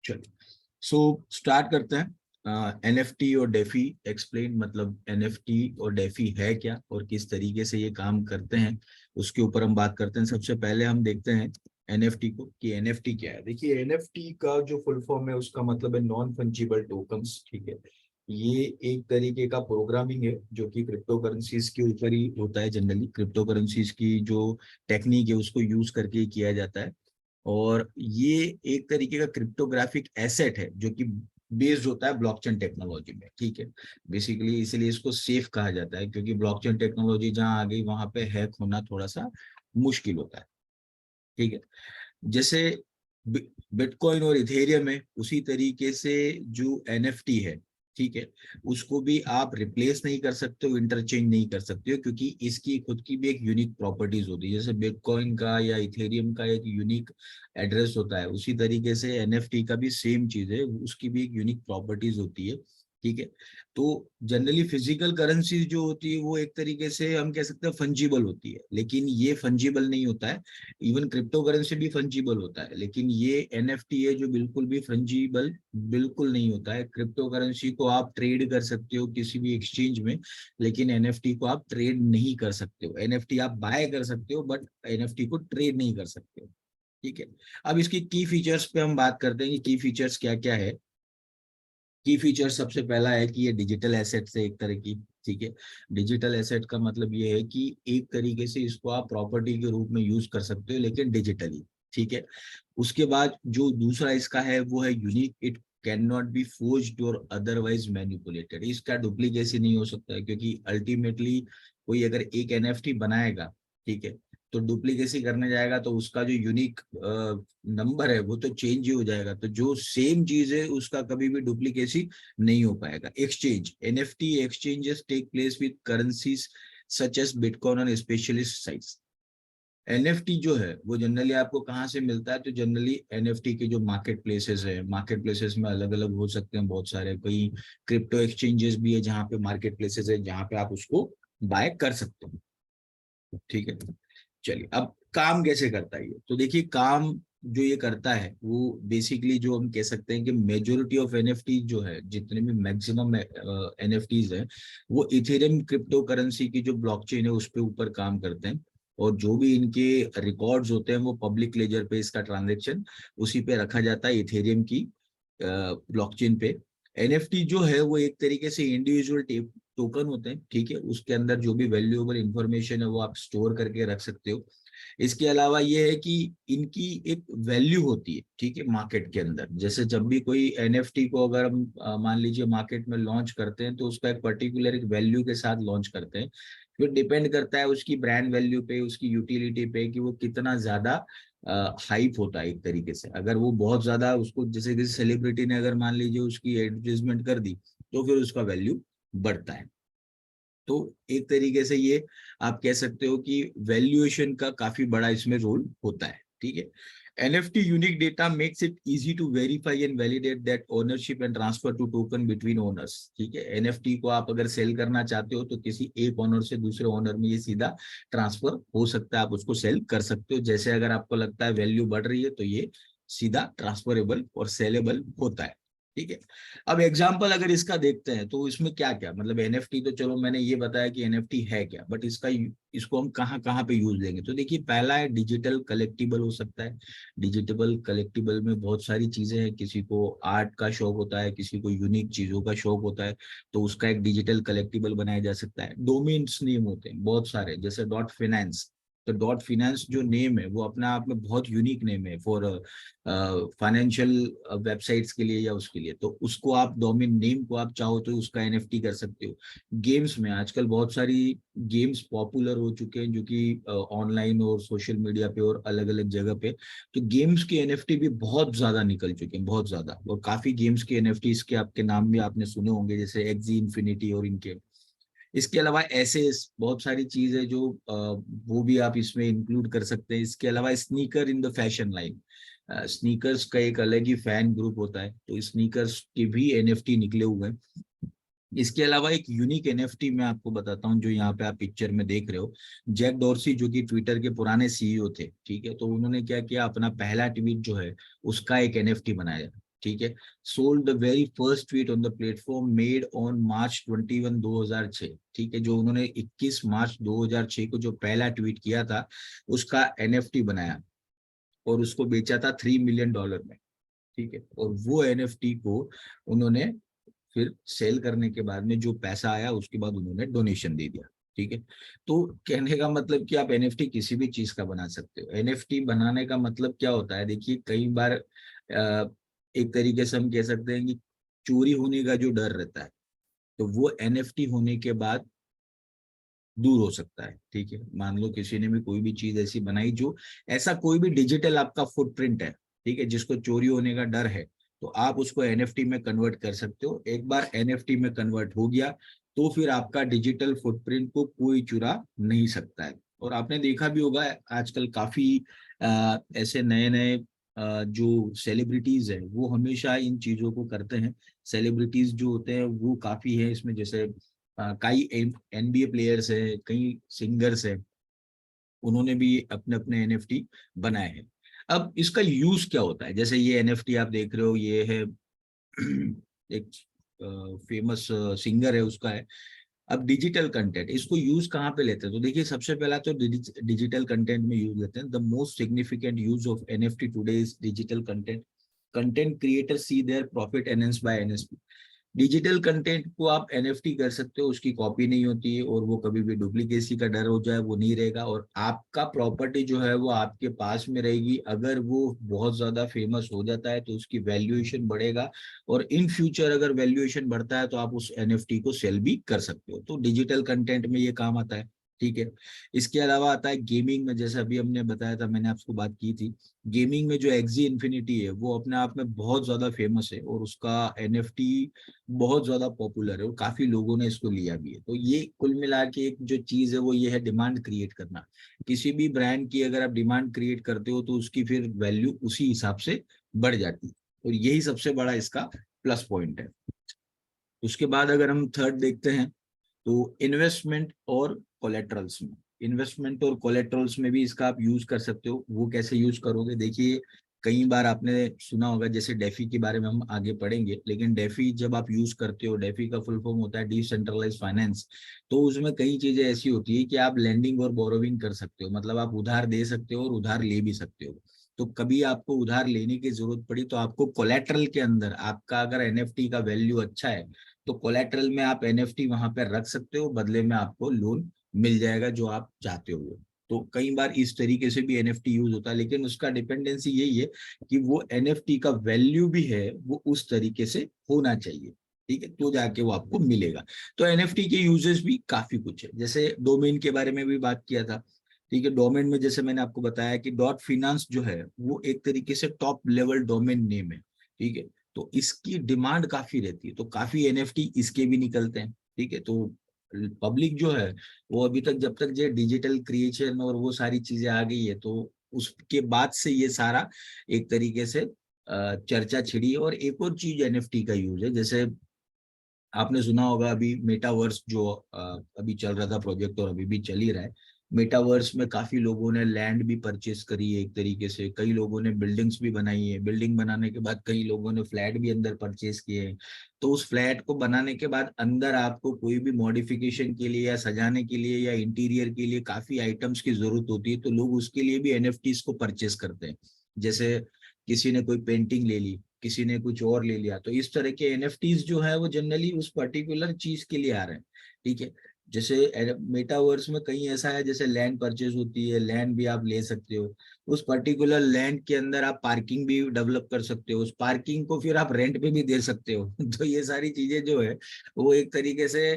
चलिए, so start करते हैं। एनएफटी और डेफी एक्सप्लेन, मतलब एनएफटी और डेफी है क्या और किस तरीके से ये काम करते हैं, उसके ऊपर हम बात करते हैं। सबसे पहले हम देखते हैं एनएफटी को कि एनएफटी क्या है। देखिए, एनएफटी का जो फुल फॉर्म है उसका मतलब है नॉन फंजिबल टोकन्स। ठीक है, ये एक तरीके का प्रोग्रामिंग है जो कि क्रिप्टो करेंसीज के ऊपर ही होता है। जनरली क्रिप्टो करेंसीज की जो टेक्निक है उसको यूज करके ही किया जाता है, और ये एक तरीके का क्रिप्टोग्राफिक एसेट है जो कि बेस्ड होता है ब्लॉकचेन टेक्नोलॉजी में। ठीक है, बेसिकली इसीलिए इसको सेफ कहा जाता है, क्योंकि ब्लॉकचेन टेक्नोलॉजी जहां आ गई वहां पे हैक होना थोड़ा सा मुश्किल होता है। ठीक है, जैसे बिटकॉइन और इथेरियम है, उसी तरीके से जो एनएफटी है, ठीक है, उसको भी आप रिप्लेस नहीं कर सकते हो, इंटरचेंज नहीं कर सकते हो, क्योंकि इसकी खुद की भी एक यूनिक प्रॉपर्टीज होती है। जैसे बिटकॉइन का या इथेरियम का एक यूनिक एड्रेस होता है, उसी तरीके से एनएफटी का भी सेम चीज है, उसकी भी एक यूनिक प्रॉपर्टीज होती है। ठीक है, तो जनरली फिजिकल करेंसी जो होती है वो एक तरीके से हम कह सकते हैं फंजिबल होती है, लेकिन ये फंजिबल नहीं होता है। इवन क्रिप्टो करेंसी भी फंजिबल होता है, लेकिन ये एनएफटी है जो बिल्कुल भी फंजिबल बिल्कुल नहीं होता है। क्रिप्टो करेंसी को आप ट्रेड कर सकते हो किसी भी एक्सचेंज में, लेकिन एनएफटी को आप ट्रेड नहीं कर सकते हो। एनएफटी आप बाय कर सकते हो, बट एनएफटी को ट्रेड नहीं कर सकते हो। ठीक है, अब इसकी की फीचर्स पे हम बात करते हैं कि की फीचर्स क्या क्या है। की फीचर सबसे पहला है कि ये डिजिटल एसेट से एक तरह की। ठीक है, डिजिटल एसेट का मतलब ये है कि एक तरीके से इसको आप प्रॉपर्टी के रूप में यूज कर सकते हो, लेकिन डिजिटली। ठीक है, उसके बाद जो दूसरा इसका है वो है unique. It can not be forged और अदरवाइज मैनिपुलेटेड। इसका डुप्लीकेसी नहीं हो सकता है, क्योंकि अल्टीमेटली कोई अगर एक एनएफटी बनाएगा, ठीक है, तो डुप्लीकेसी करने जाएगा तो उसका जो यूनिक नंबर है वो तो चेंज ही हो जाएगा। तो जो सेम चीज है उसका कभी भी डुप्लीकेसी नहीं हो पाएगा। Exchange, NFT exchanges take place with currencies such as bitcoin और स्पेशलिस्ट साइट्स। एनएफटी जो है वो जनरली आपको कहाँ से मिलता है, तो जनरली एनएफटी के जो मार्केट प्लेसेस है, मार्केट प्लेसेस में अलग अलग हो सकते हैं बहुत सारे, कई क्रिप्टो एक्सचेंजेस भी है जहाँ पे मार्केट प्लेसेस है जहाँ पे आप उसको बाय कर सकते हो। ठीक है, चलिए अब काम कैसे करता है ये, तो देखिए काम जो ये करता है वो बेसिकली जो हम कह सकते हैं कि मेजोरिटी ऑफ एनएफटी जो है, जितने भी मैक्सिमम एनएफटीज है, वो इथेरियम क्रिप्टो करेंसी की जो ब्लॉकचेन है उस पे ऊपर काम करते हैं। और जो भी इनके रिकॉर्ड्स होते हैं वो पब्लिक लेजर पे इसका ट्रांजेक्शन उसी पे रखा जाता है, इथेरियम की ब्लॉकचेन पे। एनएफटी जो है वो एक तरीके से इंडिविजुअल टोकन होते हैं। ठीक है, उसके अंदर जो भी वैल्यूएबल इंफॉर्मेशन है वो आप स्टोर करके रख सकते हो। इसके अलावा ये है कि इनकी एक वैल्यू होती है, ठीक है, मार्केट के अंदर। जैसे जब भी कोई एनएफटी को अगर हम मान लीजिए मार्केट में लॉन्च करते हैं, तो उसका एक पर्टिकुलर एक वैल्यू के साथ लॉन्च करते हैं। फिर डिपेंड करता है उसकी ब्रांड वैल्यू पे, उसकी यूटिलिटी पे, कि वो कितना ज्यादा हाइप होता है। एक तरीके से अगर वो बहुत ज्यादा, उसको जैसे किसी सेलिब्रिटी ने अगर मान लीजिए उसकी एडवर्टाइजमेंट कर दी, तो फिर उसका वैल्यू बढ़ता है। तो एक तरीके से ये आप कह सकते हो कि वैल्यूएशन का काफी बड़ा इसमें रोल होता है। ठीक है, NFT unique data makes it easy to verify and validate that ownership and transfer to token between owners. ठीक है, एनएफटी को आप अगर सेल करना चाहते हो तो किसी एक ओनर से दूसरे ओनर में ये सीधा ट्रांसफर हो सकता है, आप उसको सेल कर सकते हो। जैसे अगर आपको लगता है वैल्यू बढ़ रही है तो ये सीधा ट्रांसफरेबल और सेलेबल होता है। ठीक है, अब एग्जाम्पल अगर इसका देखते हैं तो इसमें क्या क्या, मतलब एनएफटी तो चलो मैंने ये बताया कि एनएफटी है क्या, बट इसको हम कहाँ कहाँ पे यूज लेंगे। तो देखिए, पहला है डिजिटल कलेक्टिबल हो सकता है। डिजिटल कलेक्टिबल में बहुत सारी चीजें हैं। किसी को आर्ट का शौक होता है, किसी को यूनिक चीजों का शौक होता है, तो उसका एक डिजिटल कलेक्टिबल बनाया जा सकता है। डोमेन्स नेम होते हैं बहुत सारे, जैसे डॉट फिनेंस। तो डॉट फिनेंस जो नेम है वो अपने आप में बहुत यूनिक नेम है फॉर फाइनेंशियल वेबसाइट्स के लिए या उसके लिए। तो उसको आप डोमेन नेम को आप चाहो तो उसका एनएफटी कर सकते हो। गेम्स में आजकल बहुत सारी गेम्स पॉपुलर हो चुके हैं जो कि ऑनलाइन और सोशल मीडिया पे और अलग अलग जगह पे, तो गेम्स के एनएफटी भी बहुत ज्यादा निकल चुके हैं, बहुत ज्यादा। और काफी गेम्स के एनएफटी के आपके नाम भी आपने सुने होंगे, जैसे एक्जी इन्फिनिटी और इनके। इसके अलावा ऐसे बहुत सारी चीज है जो वो भी आप इसमें इंक्लूड कर सकते हैं। इसके अलावा sneaker in the fashion line, sneakers का एक अलग ही फैन ग्रुप होता है, तो स्नीकर्स के भी एनएफटी निकले हुए हैं। इसके अलावा एक यूनिक एनएफटी मैं आपको बताता हूँ जो यहाँ पे आप पिक्चर में देख रहे हो। जैक डॉर्सी जो कि ट्विटर के पुराने सीईओ थे, ठीक है, तो उन्होंने क्या किया, अपना पहला ट्वीट जो है उसका एक एनएफटी बनाया। ठीक है। Sold the very first tweet on the platform made on March 21, 2006। ठीक है, जो उन्होंने 21 मार्च 2006 को जो पहला ट्वीट किया था उसका एनएफटी बनाया और उसको बेचा था $3 मिलियन में। ठीक है, और वो एनएफटी को उन्होंने फिर सेल करने के बाद में जो पैसा आया उसके बाद उन्होंने डोनेशन दे दिया। ठीक है, तो कहने का मतलब कि आप एनएफटी किसी भी चीज का बना सकते हो। एनएफटी बनाने का मतलब क्या होता है, देखिए कई बार एक तरीके से हम कह सकते हैं कि चोरी होने का जो डर रहता है तो वो एनएफटी होने के बाद दूर हो सकता है। ठीक है, मान लो किसी ने भी कोई भी चीज ऐसी बनाई जो ऐसा कोई भी डिजिटल आपका फुटप्रिंट है, ठीक है, जिसको चोरी होने का डर है, तो आप उसको एनएफटी में कन्वर्ट कर सकते हो। एक बार एनएफटी में कन्वर्ट हो गया तो फिर आपका डिजिटल फुटप्रिंट को कोई चुरा नहीं सकता है। और आपने देखा भी होगा आजकल काफी ऐसे नए नए जो सेलिब्रिटीज है वो हमेशा इन चीजों को करते हैं। सेलिब्रिटीज जो होते हैं वो काफी है इसमें, जैसे कई एनबीए प्लेयर्स है, कई सिंगर्स है, उन्होंने भी अपने अपने एनएफटी बनाए हैं। अब इसका यूज क्या होता है, जैसे ये एनएफटी आप देख रहे हो ये है एक फेमस सिंगर है उसका है। अब डिजिटल कंटेंट इसको यूज कहाँ पे लेते हैं, तो देखिए सबसे पहला तो डिजिटल कंटेंट में यूज लेते हैं। The most significant use of NFT today is digital content. Content creator see their profit enhance by NFT. Digital content को आप एनएफटी कर सकते हो, उसकी कॉपी नहीं होती है और वो कभी भी डुप्लीकेसी का डर हो जाए वो नहीं रहेगा, और आपका प्रॉपर्टी जो है वो आपके पास में रहेगी। अगर वो बहुत ज्यादा फेमस हो जाता है तो उसकी वैल्यूएशन बढ़ेगा, और इन फ्यूचर अगर वैल्यूएशन बढ़ता है तो आप उस एनएफटी को सेल भी कर सकते हो। तो डिजिटल कंटेंट में ये काम आता है। ठीक है, इसके अलावा आता है गेमिंग में, जैसे अभी हमने बताया था, मैंने आपको बात की थी। गेमिंग में जो एक्जी इन्फिनिटी है वो अपने आप में बहुत ज्यादा फेमस है और उसका एनएफटी बहुत ज्यादा पॉपुलर है और काफी लोगों ने इसको लिया भी है। तो ये कुल मिला के एक जो चीज है वो ये है डिमांड क्रिएट करना। किसी भी ब्रांड की अगर आप डिमांड क्रिएट करते हो तो उसकी फिर वैल्यू उसी हिसाब से बढ़ जाती है, और यही सबसे बड़ा इसका प्लस पॉइंट है। उसके बाद अगर हम थर्ड देखते हैं तो इन्वेस्टमेंट और कोलेट्रल्स में, इन्वेस्टमेंट और कोलेट्रल्स में भी इसका आप यूज कर सकते हो। वो कैसे यूज करोगे, देखिए कई बार आपने सुना होगा, जैसे डेफी के बारे में हम आगे पढ़ेंगे, लेकिन डेफी जब आप यूज करते हो, डेफी का फुल फॉर्म होता है डिसेंट्रलाइज फाइनेंस। तो उसमें कई चीजें ऐसी होती है कि आप लेंडिंग और बोरोविंग कर सकते हो, मतलब आप उधार दे सकते हो और उधार ले भी सकते हो। तो कभी आपको उधार लेने की जरूरत पड़ी तो आपको कोलेट्रल के अंदर आपका अगर एनएफटी का वैल्यू अच्छा है तो कोलेट्रल में आप एनएफटी वहां पर रख सकते हो, बदले में आपको लोन मिल जाएगा जो आप चाहते हो। तो कई बार इस तरीके से भी एनएफटी यूज होता है, लेकिन उसका डिपेंडेंसी यही है कि वो एनएफटी का वैल्यू भी है वो उस तरीके से होना चाहिए। ठीक है, तो जाके वो आपको मिलेगा। तो एनएफटी के यूजेस भी काफी कुछ है, जैसे डोमेन के बारे में भी बात किया था। ठीक है, डोमेन में जैसे मैंने आपको बताया कि डॉट फिनांस जो है वो एक तरीके से टॉप लेवल डोमेन नेम है। ठीक है, तो इसकी डिमांड काफी रहती है, तो काफी एनएफटी इसके भी निकलते हैं। ठीक है, तो पब्लिक जो है वो अभी तक जब तक ये डिजिटल क्रिएशन और वो सारी चीजें आ गई है तो उसके बाद से ये सारा एक तरीके से चर्चा छिड़ी। और एक और चीज एनएफटी का यूज है, जैसे आपने सुना होगा अभी मेटावर्स जो अभी चल रहा था प्रोजेक्ट और अभी भी चल ही रहा है। मेटावर्स में काफी लोगों ने लैंड भी परचेस करी है, एक तरीके से कई लोगों ने बिल्डिंग्स भी बनाई है, बिल्डिंग बनाने के बाद कई लोगों ने फ्लैट भी अंदर परचेस किए हैं। तो उस फ्लैट को बनाने के बाद अंदर आपको कोई भी मॉडिफिकेशन के लिए या सजाने के लिए या इंटीरियर के लिए काफी आइटम्स की जरूरत होती है, तो लोग उसके लिए भी एनएफटीज को परचेस करते हैं। जैसे किसी ने कोई पेंटिंग ले ली, किसी ने कुछ और ले लिया, तो इस तरह के एनएफटीज जो है वो जनरली उस पर्टिकुलर चीज के लिए आ रहे हैं। ठीक है, जैसे मेटावर्स में कहीं ऐसा है जैसे लैंड परचेज होती है, लैंड भी आप ले सकते हो। उस पर्टिकुलर लैंड के अंदर आप पार्किंग भी डेवलप कर सकते हो, उस पार्किंग को फिर आप रेंट पे भी दे सकते हो तो ये सारी चीजें जो है वो एक तरीके से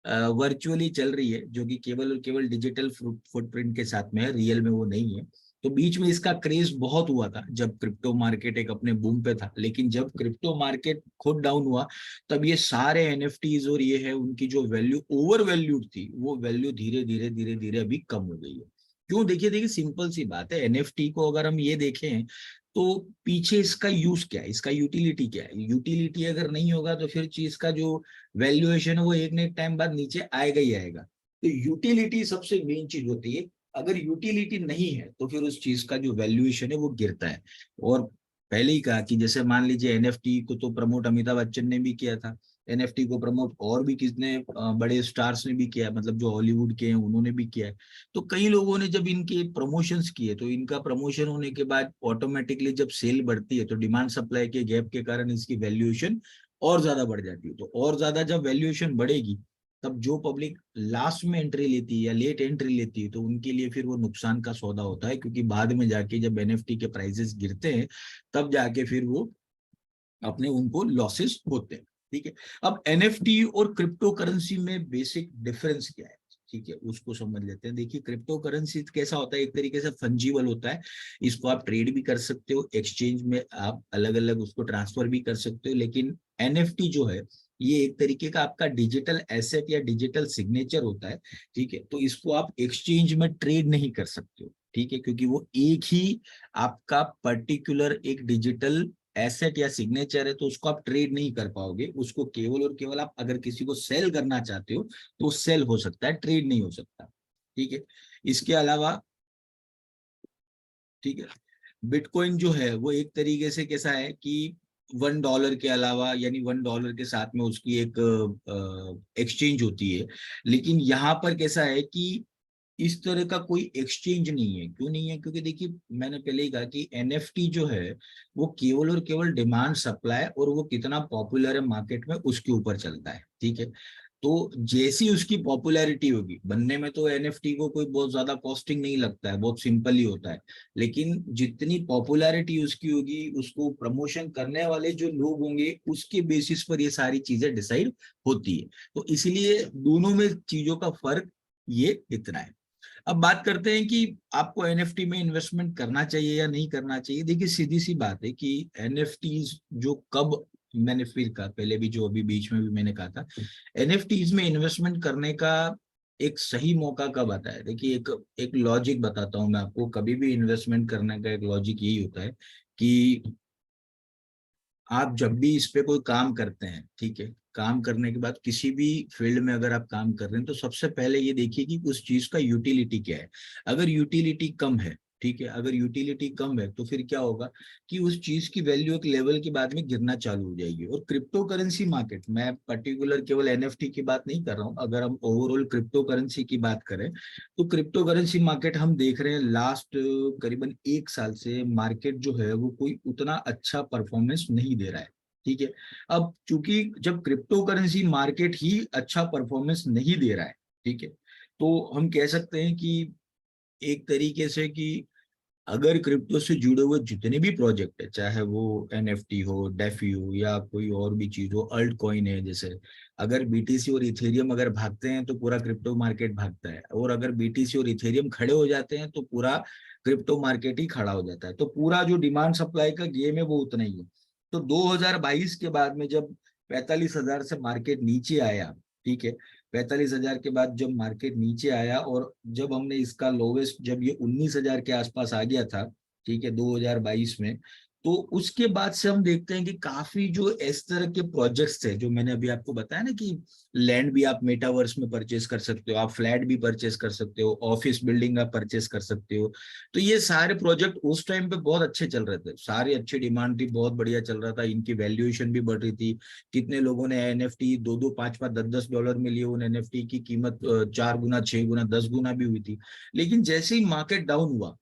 वर्चुअली चल रही है, जो कि केवल और केवल डिजिटल फुटप्रिंट के साथ में है, रियल में वो नहीं है। तो बीच में इसका क्रेज बहुत हुआ था जब क्रिप्टो मार्केट एक अपने बूम पे था, लेकिन जब क्रिप्टो मार्केट खुद डाउन हुआ तब ये सारे एनएफटीज और ये है उनकी जो वैल्यू ओवर वैल्यूड थी वो वैल्यू धीरे धीरे धीरे धीरे अभी कम हो गई है। क्यों, देखिए देखिए सिंपल सी बात है, एनएफटी को अगर हम ये देखें तो पीछे इसका यूज क्या है, इसका यूटिलिटी क्या है। यूटिलिटी अगर नहीं होगा तो फिर चीज का जो वैल्यूएशन है वो एक न एक टाइम बाद नीचे आएगा ही आएगा। तो यूटिलिटी सबसे मेन चीज होती है, अगर यूटिलिटी नहीं है तो फिर उस चीज का जो वैल्यूएशन है वो गिरता है। और पहले ही कहा कि जैसे मान लीजिए एनएफटी को तो प्रमोट अमिताभ बच्चन ने भी किया था, एनएफटी को प्रमोट और भी कितने बड़े स्टार्स ने भी किया है, मतलब जो हॉलीवुड के हैं उन्होंने भी किया है। तो कई लोगों ने जब इनके प्रमोशंस किए तो इनका प्रमोशन होने के बाद ऑटोमेटिकली जब सेल बढ़ती है तो डिमांड सप्लाई के गैप के कारण इसकी वैल्यूएशन और ज्यादा बढ़ जाती है। तो और ज्यादा जब वैल्यूएशन बढ़ेगी तब जो पब्लिक लास्ट में एंट्री लेती है या लेट एंट्री लेती है तो उनके लिए फिर वो नुकसान का सौदा होता है, क्योंकि बाद में जाके जब एनएफटी के प्राइसेस गिरते हैं तब जाके फिर वो अपने उनको लॉसेस होते हैं। ठीक है, अब एनएफटी और क्रिप्टो करेंसी में बेसिक डिफरेंस क्या है, ठीक है, उसको समझ लेते हैं। देखिए क्रिप्टो करेंसी कैसा होता है, एक तरीके से फंजीबल होता है, इसको आप ट्रेड भी कर सकते हो, एक्सचेंज में आप अलग अलग उसको ट्रांसफर भी कर सकते हो। लेकिन एनएफटी जो है ये एक तरीके का आपका डिजिटल एसेट या डिजिटल सिग्नेचर होता है। ठीक है, तो इसको आप एक्सचेंज में ट्रेड नहीं कर सकते हो। ठीक है, क्योंकि वो एक ही आपका पर्टिकुलर एक डिजिटल एसेट या सिग्नेचर है, तो उसको आप ट्रेड नहीं कर पाओगे। उसको केवल और केवल आप अगर किसी को सेल करना चाहते हो तो सेल हो सकता है, ट्रेड नहीं हो सकता। ठीक है, इसके अलावा ठीक है, बिटकॉइन जो है वो एक तरीके से कैसा है कि $1 के अलावा यानी $1 के साथ में उसकी एक एक्सचेंज होती है। लेकिन यहाँ पर कैसा है कि इस तरह का कोई एक्सचेंज नहीं है। क्यों नहीं है? क्योंकि देखिए मैंने पहले ही कहा कि एनएफटी जो है वो केवल और केवल डिमांड सप्लाई और वो कितना पॉपुलर है मार्केट में उसके ऊपर चलता है। ठीक है, तो जैसी उसकी पॉपुलैरिटी होगी, बनने में तो एनएफटी को कोई बहुत ज्यादा कॉस्टिंग नहीं लगता है, बहुत सिंपल ही होता है। लेकिन जितनी पॉपुलैरिटी उसकी होगी, उसको प्रमोशन करने वाले जो लोग होंगे उसके बेसिस पर ये सारी चीजें डिसाइड होती है। तो इसलिए दोनों में चीजों का फर्क ये इतना है। अब बात करते हैं कि आपको एनएफटी में इन्वेस्टमेंट करना चाहिए या नहीं करना चाहिए। देखिए सीधी सी बात है कि एनएफटीज जो कब, मैंने फिर कहा पहले भी, जो अभी बीच में भी मैंने कहा था, एनएफटीज में इन्वेस्टमेंट करने का एक सही मौका कब आता है। देखिए एक एक लॉजिक बताता हूं मैं आपको, कभी भी इन्वेस्टमेंट करने का एक लॉजिक यही होता है कि आप जब भी इस पे कोई काम करते हैं, ठीक है, काम करने के बाद किसी भी फील्ड में अगर आप काम कर रहे हैं तो सबसे पहले ये देखिए कि उस चीज का यूटिलिटी क्या है। अगर यूटिलिटी कम है, ठीक है, अगर यूटिलिटी कम है तो फिर क्या होगा कि उस चीज की वैल्यू एक लेवल के बाद में गिरना चालू हो जाएगी। और क्रिप्टो करेंसी मार्केट, मैं पर्टिकुलर केवल एनएफटी की बात नहीं कर रहा हूँ, अगर हम ओवरऑल क्रिप्टो करेंसी की बात करें तो क्रिप्टो करेंसी मार्केट हम देख रहे हैं लास्ट करीबन 1 साल से मार्केट जो है वो कोई उतना अच्छा परफॉर्मेंस नहीं दे रहा है। ठीक है, अब चूंकि जब क्रिप्टो करेंसी मार्केट ही अच्छा परफॉर्मेंस नहीं दे रहा है, ठीक है, तो हम कह सकते हैं कि एक तरीके से कि अगर क्रिप्टो से जुड़े हुए जितने भी प्रोजेक्ट है, चाहे वो एनएफटी हो, डेफी हो, या कोई और भी चीज हो, अल्ट कॉइन है जैसे, अगर बीटीसी और इथेरियम अगर भागते हैं तो पूरा क्रिप्टो मार्केट भागता है, और अगर बीटीसी और इथेरियम खड़े हो जाते हैं तो पूरा क्रिप्टो मार्केट ही खड़ा हो जाता है। तो पूरा जो डिमांड सप्लाई का गेम है वो उतना ही है। तो 2022 के बाद में जब 45,000 से मार्केट नीचे आया, ठीक है, 45,000 के बाद जब मार्केट नीचे आया और जब हमने इसका लोवेस्ट, जब ये 19,000 के आसपास आ गया था, ठीक है, 2022 में, तो उसके बाद से हम देखते हैं कि काफी जो इस तरह के प्रोजेक्ट्स थे जो मैंने अभी आपको बताया ना, कि लैंड भी आप मेटावर्स में परचेस कर सकते हो, आप फ्लैट भी परचेस कर सकते हो, ऑफिस बिल्डिंग आप परचेस कर सकते हो। तो ये सारे प्रोजेक्ट उस टाइम पे बहुत अच्छे चल रहे थे, सारी अच्छी डिमांड थी, बहुत बढ़िया चल रहा था, इनकी वैल्यूएशन भी बढ़ रही थी। कितने लोगों ने एनएफटी 2-2, 5-5, $10-10 में लिए, उन एनएफटी की कीमत 4 गुना, 6 गुना, 10 गुना भी हुई थी। लेकिन जैसे ही मार्केट डाउन हुआ,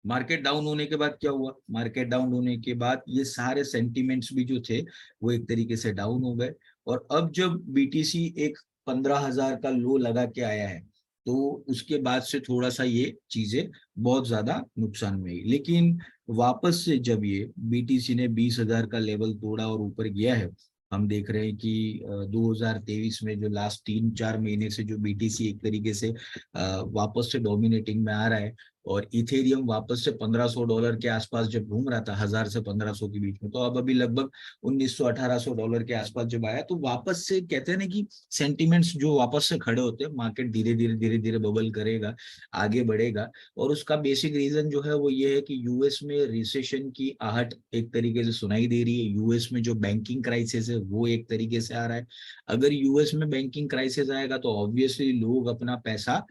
मार्केट डाउन होने के बाद क्या हुआ, मार्केट डाउन होने के बाद ये सारे सेंटिमेंट्स भी जो थे वो एक तरीके से डाउन हो गए। और अब जब बीटीसी एक 15,000 का लो लगा के आया है तो उसके बाद से थोड़ा सा ये चीजें बहुत ज्यादा नुकसान में आई। लेकिन वापस से जब ये बीटीसी ने 20,000 का लेवल तोड़ा और ऊपर गया है, हम देख रहे हैं कि 2023 में जो लास्ट 3-4 महीने से जो बीटीसी एक तरीके से वापस से डोमिनेटिंग में आ रहा है, और इथेरियम वापस से $1,500 के आसपास जब घूम रहा था, 1,000 से 1,500 के बीच में, तो अब अभी लगभग $1,900-1,800 के आसपास जब आया, तो वापस से कहते हैं ना कि सेंटिमेंट्स जो वापस से खड़े होते हैं, मार्केट धीरे धीरे बबल करेगा, आगे बढ़ेगा। और उसका बेसिक रीजन जो है वो ये है कि यूएस में रिसेशन की आहट एक तरीके से सुनाई दे रही है, यूएस में जो बैंकिंग क्राइसिस है वो एक तरीके से आ रहा है। अगर यूएस में बैंकिंग क्राइसिस आएगा तो ऑब्वियसली लोग अपना पैसा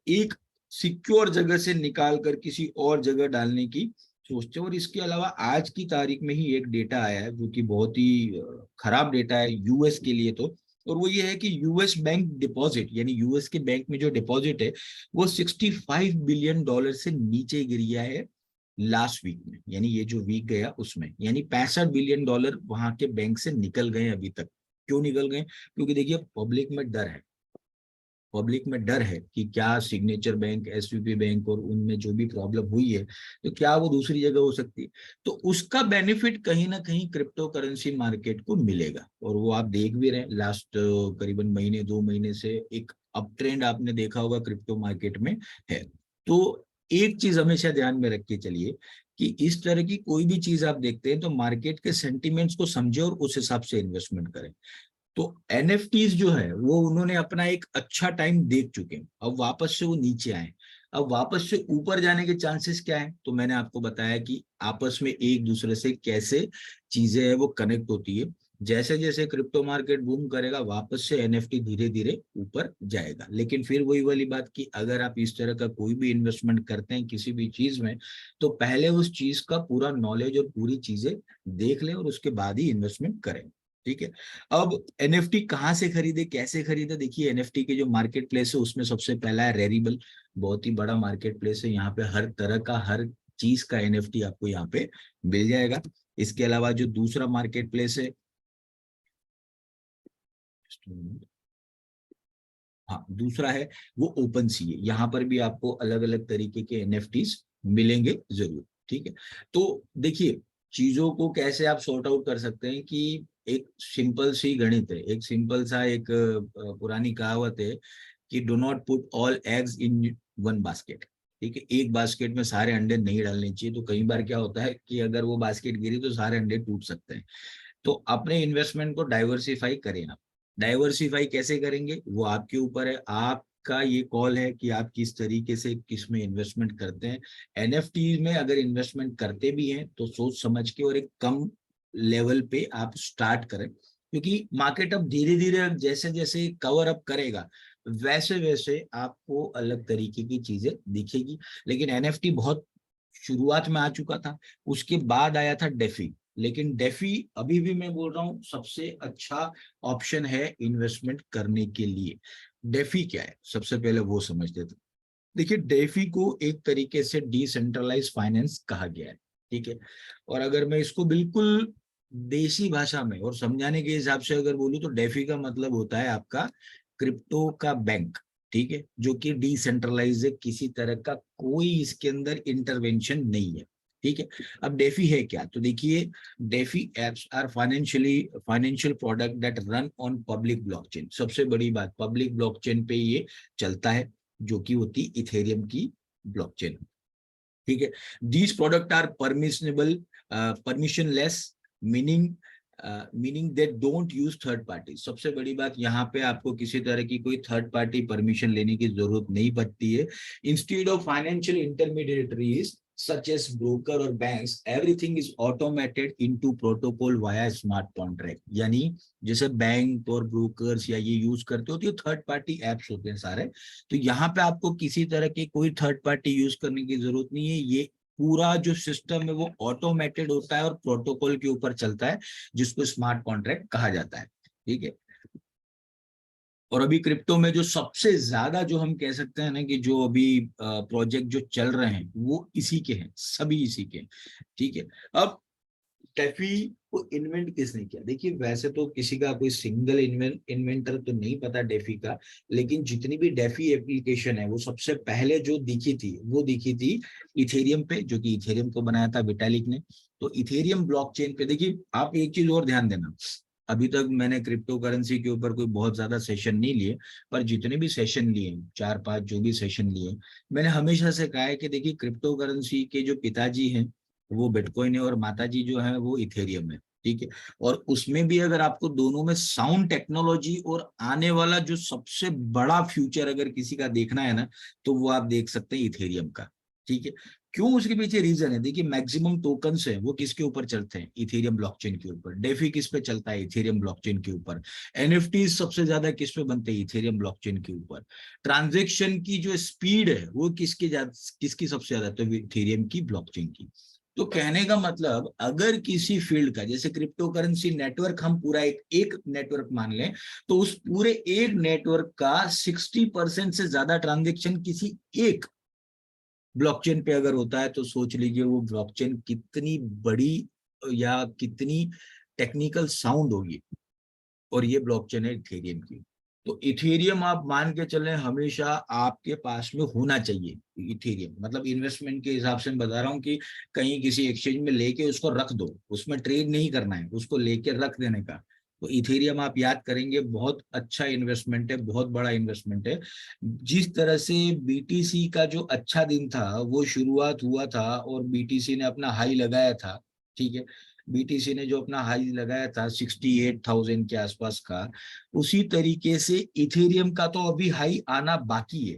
एक सिक्योर जगह से निकाल कर किसी और जगह डालने की सोचते हैं। और इसके अलावा आज की तारीख में ही एक डेटा आया है जो कि बहुत ही खराब डेटा है यूएस के लिए तो, और वो ये है कि यूएस बैंक डिपॉजिट, यानी यूएस के बैंक में जो डिपॉजिट है वो $65 बिलियन से नीचे गिर गया है लास्ट वीक में, यानी ये जो वीक गया उसमें, यानी $65 बिलियन वहां के बैंक से निकल गए अभी तक। क्यों निकल गए? क्योंकि देखिए पब्लिक में डर है, पब्लिक में डर है कि क्या सिग्नेचर बैंक, एसवीबी बैंक और उनमें जो भी प्रॉब्लम हुई है तो क्या वो दूसरी जगह हो सकती है। तो उसका बेनिफिट कहीं ना कहीं क्रिप्टो करेंसी मार्केट को मिलेगा, और वो आप देख भी रहे हैं लास्ट करीबन महीने 2 महीने से एक अप ट्रेंड आपने देखा होगा क्रिप्टो मार्केट में है। तो एक चीज हमेशा ध्यान में रख के चलिए कि इस तरह की कोई भी चीज आप देखते हैं तो मार्केट के सेंटिमेंट्स को समझे और उस हिसाब से इन्वेस्टमेंट करें। तो एनएफटीज जो है वो उन्होंने अपना एक अच्छा टाइम देख चुके हैं, अब वापस से वो नीचे आए। अब वापस से ऊपर जाने के चांसेस क्या है? तो मैंने आपको बताया कि आपस में एक दूसरे से कैसे चीजें है वो कनेक्ट होती है। जैसे जैसे क्रिप्टो मार्केट बूम करेगा वापस से एनएफटी धीरे धीरे ऊपर जाएगा। लेकिन फिर वही वाली बात कि अगर आप इस तरह का कोई भी इन्वेस्टमेंट करते हैं किसी भी चीज में, तो पहले उस चीज का पूरा नॉलेज और पूरी चीजें देख लें और उसके बाद ही इन्वेस्टमेंट करें। ठीक है। अब एनएफटी कहाँ से खरीदे, कैसे खरीदे? देखिए एनएफटी के जो मार्केट प्लेस है उसमें सबसे पहला है रेरिबल, बहुत ही बड़ा मार्केट प्लेस है, यहाँ पे हर तरह का हर चीज का एनएफटी आपको यहाँ पे मिल जाएगा। इसके अलावा जो दूसरा मार्केट प्लेस है, हाँ दूसरा है वो ओपन सी है, यहाँ पर भी आपको अलग अलग तरीके के एनएफटीज मिलेंगे जरूर। ठीक है। तो देखिए चीजों को कैसे आप सॉर्ट आउट कर सकते हैं कि एक सिंपल सी गणित है, एक सिंपल सा एक पुरानी कहावत है कि do not put all eggs in one basket. ठीक है, एक बास्केट में सारे अंडे नहीं डालने चाहिए। तो कई बार क्या होता है कि अगर वो बास्केट गिरी तो सारे अंडे टूट सकते हैं। तो अपने इन्वेस्टमेंट को डाइवर्सिफाई करें आप। डाइवर्सिफाई कैसे करेंगे वो आपके ऊपर है, आपका ये कॉल है कि आप किस तरीके से किस में इन्वेस्टमेंट करते हैं। एनएफटी में अगर इन्वेस्टमेंट करते भी हैं तो सोच समझ के और एक कम लेवल पे आप स्टार्ट करें, क्योंकि मार्केट अब धीरे धीरे जैसे जैसे कवर अप करेगा वैसे वैसे आपको अलग तरीके की चीजें दिखेगी। लेकिन एनएफटी बहुत शुरुआत में आ चुका था, उसके बाद आया था डेफी। लेकिन डेफी अभी भी मैं बोल रहा हूँ सबसे अच्छा ऑप्शन है इन्वेस्टमेंट करने के लिए। डेफी क्या है सबसे पहले वो समझते थे। देखिए डेफी को एक तरीके से डिसेंट्रलाइज फाइनेंस कहा गया है। ठीक है। और अगर मैं इसको बिल्कुल देसी भाषा में और समझाने के हिसाब से अगर बोलूं तो डेफी का मतलब होता है आपका क्रिप्टो का बैंक। ठीक है, जो कि डिसेंट्रलाइज है, किसी तरह का कोई इसके अंदर इंटरवेंशन नहीं है। ठीक है। अब डेफी है क्या? तो देखिए DeFi apps are financial product that run on public blockchain. सबसे बड़ी बात पब्लिक ब्लॉकचेन पे ये चलता है, जो कि होती इथेरियम की ब्लॉकचेन। ठीक है। These product are permissionable, permissionless, meaning meaning they don't use third party. सबसे बड़ी बात यहाँ पे आपको किसी तरह की कोई थर्ड पार्टी परमिशन लेने की जरूरत नहीं पड़ती है। Instead of financial intermediaries such as broker or banks, everything is automated into protocol via smart contract। यानी जैसे बैंक और ब्रोकर्स या ये यूज करते हो तो थर्ड पार्टी एप्स होते हैं सारे, तो यहाँ पे आपको किसी तरह की कोई थर्ड पार्टी यूज करने की जरूरत नहीं है। ये पूरा जो सिस्टम है वो ऑटोमेटेड होता है और प्रोटोकॉल के ऊपर चलता है, जिसको स्मार्ट कॉन्ट्रैक्ट कहा जाता है। ठीक है। और अभी क्रिप्टो में जो सबसे ज्यादा जो हम कह सकते हैं ना कि जो अभी प्रोजेक्ट जो चल रहे हैं वो इसी के हैं, सभी इसी के हैं। ठीक है। अब डेफी को इन्वेंट किसने किया? देखिए वैसे तो किसी का कोई सिंगल इन्वेंटर तो नहीं पता डेफी का, लेकिन जितनी भी डेफी एप्लीकेशन है वो सबसे पहले जो दिखी थी वो दिखी थी इथेरियम पे, जो कि इथेरियम को बनाया था विटालिक ने। तो इथेरियम ब्लॉकचेन पे देखिए आप एक चीज और ध्यान देना, अभी तक मैंने क्रिप्टो करेंसी के ऊपर कोई बहुत ज्यादा सेशन नहीं लिए, पर जितने भी सेशन लिए 4-5 जो भी सेशन लिए, मैंने हमेशा से कहा है कि देखिए क्रिप्टो करेंसी के जो पिताजी हैं वो बिटकॉइन है और माताजी जो है वो इथेरियम है। ठीक है। और उसमें भी अगर आपको दोनों में साउंड टेक्नोलॉजी और आने वाला जो सबसे बड़ा फ्यूचर अगर किसी का देखना है ना, तो वो आप देख सकते हैं इथेरियम का। ठीक है। क्यों? उसके पीछे रीजन है, देखिए मैक्सिमम टोकन्स है वो किसके ऊपर चलते हैं? इथेरियम ब्लॉकचेन के ऊपर। डेफी किस पे चलता है? इथेरियम ब्लॉकचेन के ऊपर। एनएफटी सबसे ज्यादा किस पे बनते हैं? इथेरियम ब्लॉकचेन के ऊपर। ट्रांजेक्शन की जो स्पीड है वो किसकी सबसे ज्यादा? तो इथेरियम की ब्लॉकचेन की। तो कहने का मतलब अगर किसी फील्ड का, जैसे क्रिप्टो करेंसी नेटवर्क हम पूरा एक नेटवर्क मान लें, तो उस पूरे एक नेटवर्क का 60% से ज्यादा ट्रांजेक्शन किसी एक ब्लॉकचेन पे अगर होता है, तो सोच लीजिए वो ब्लॉकचेन कितनी बड़ी या कितनी टेक्निकल साउंड होगी। और ये ब्लॉकचेन है इथेरियम की। तो इथेरियम आप मान के चलें हमेशा आपके पास में होना चाहिए। इथेरियम मतलब इन्वेस्टमेंट के हिसाब से मैं बता रहा हूँ कि कहीं किसी एक्सचेंज में लेके उसको रख दो, उसमें ट्रेड नहीं करना है, उसको लेके रख देने का। तो इथेरियम आप याद करेंगे बहुत अच्छा इन्वेस्टमेंट है, बहुत बड़ा इन्वेस्टमेंट है। जिस तरह से बीटीसी का जो अच्छा दिन था वो शुरुआत हुआ था और बीटीसी ने अपना हाई लगाया था, ठीक है, बीटीसी ने जो अपना हाई लगाया था 68,000 के आसपास का, उसी तरीके से इथेरियम का तो अभी हाई आना बाकी है,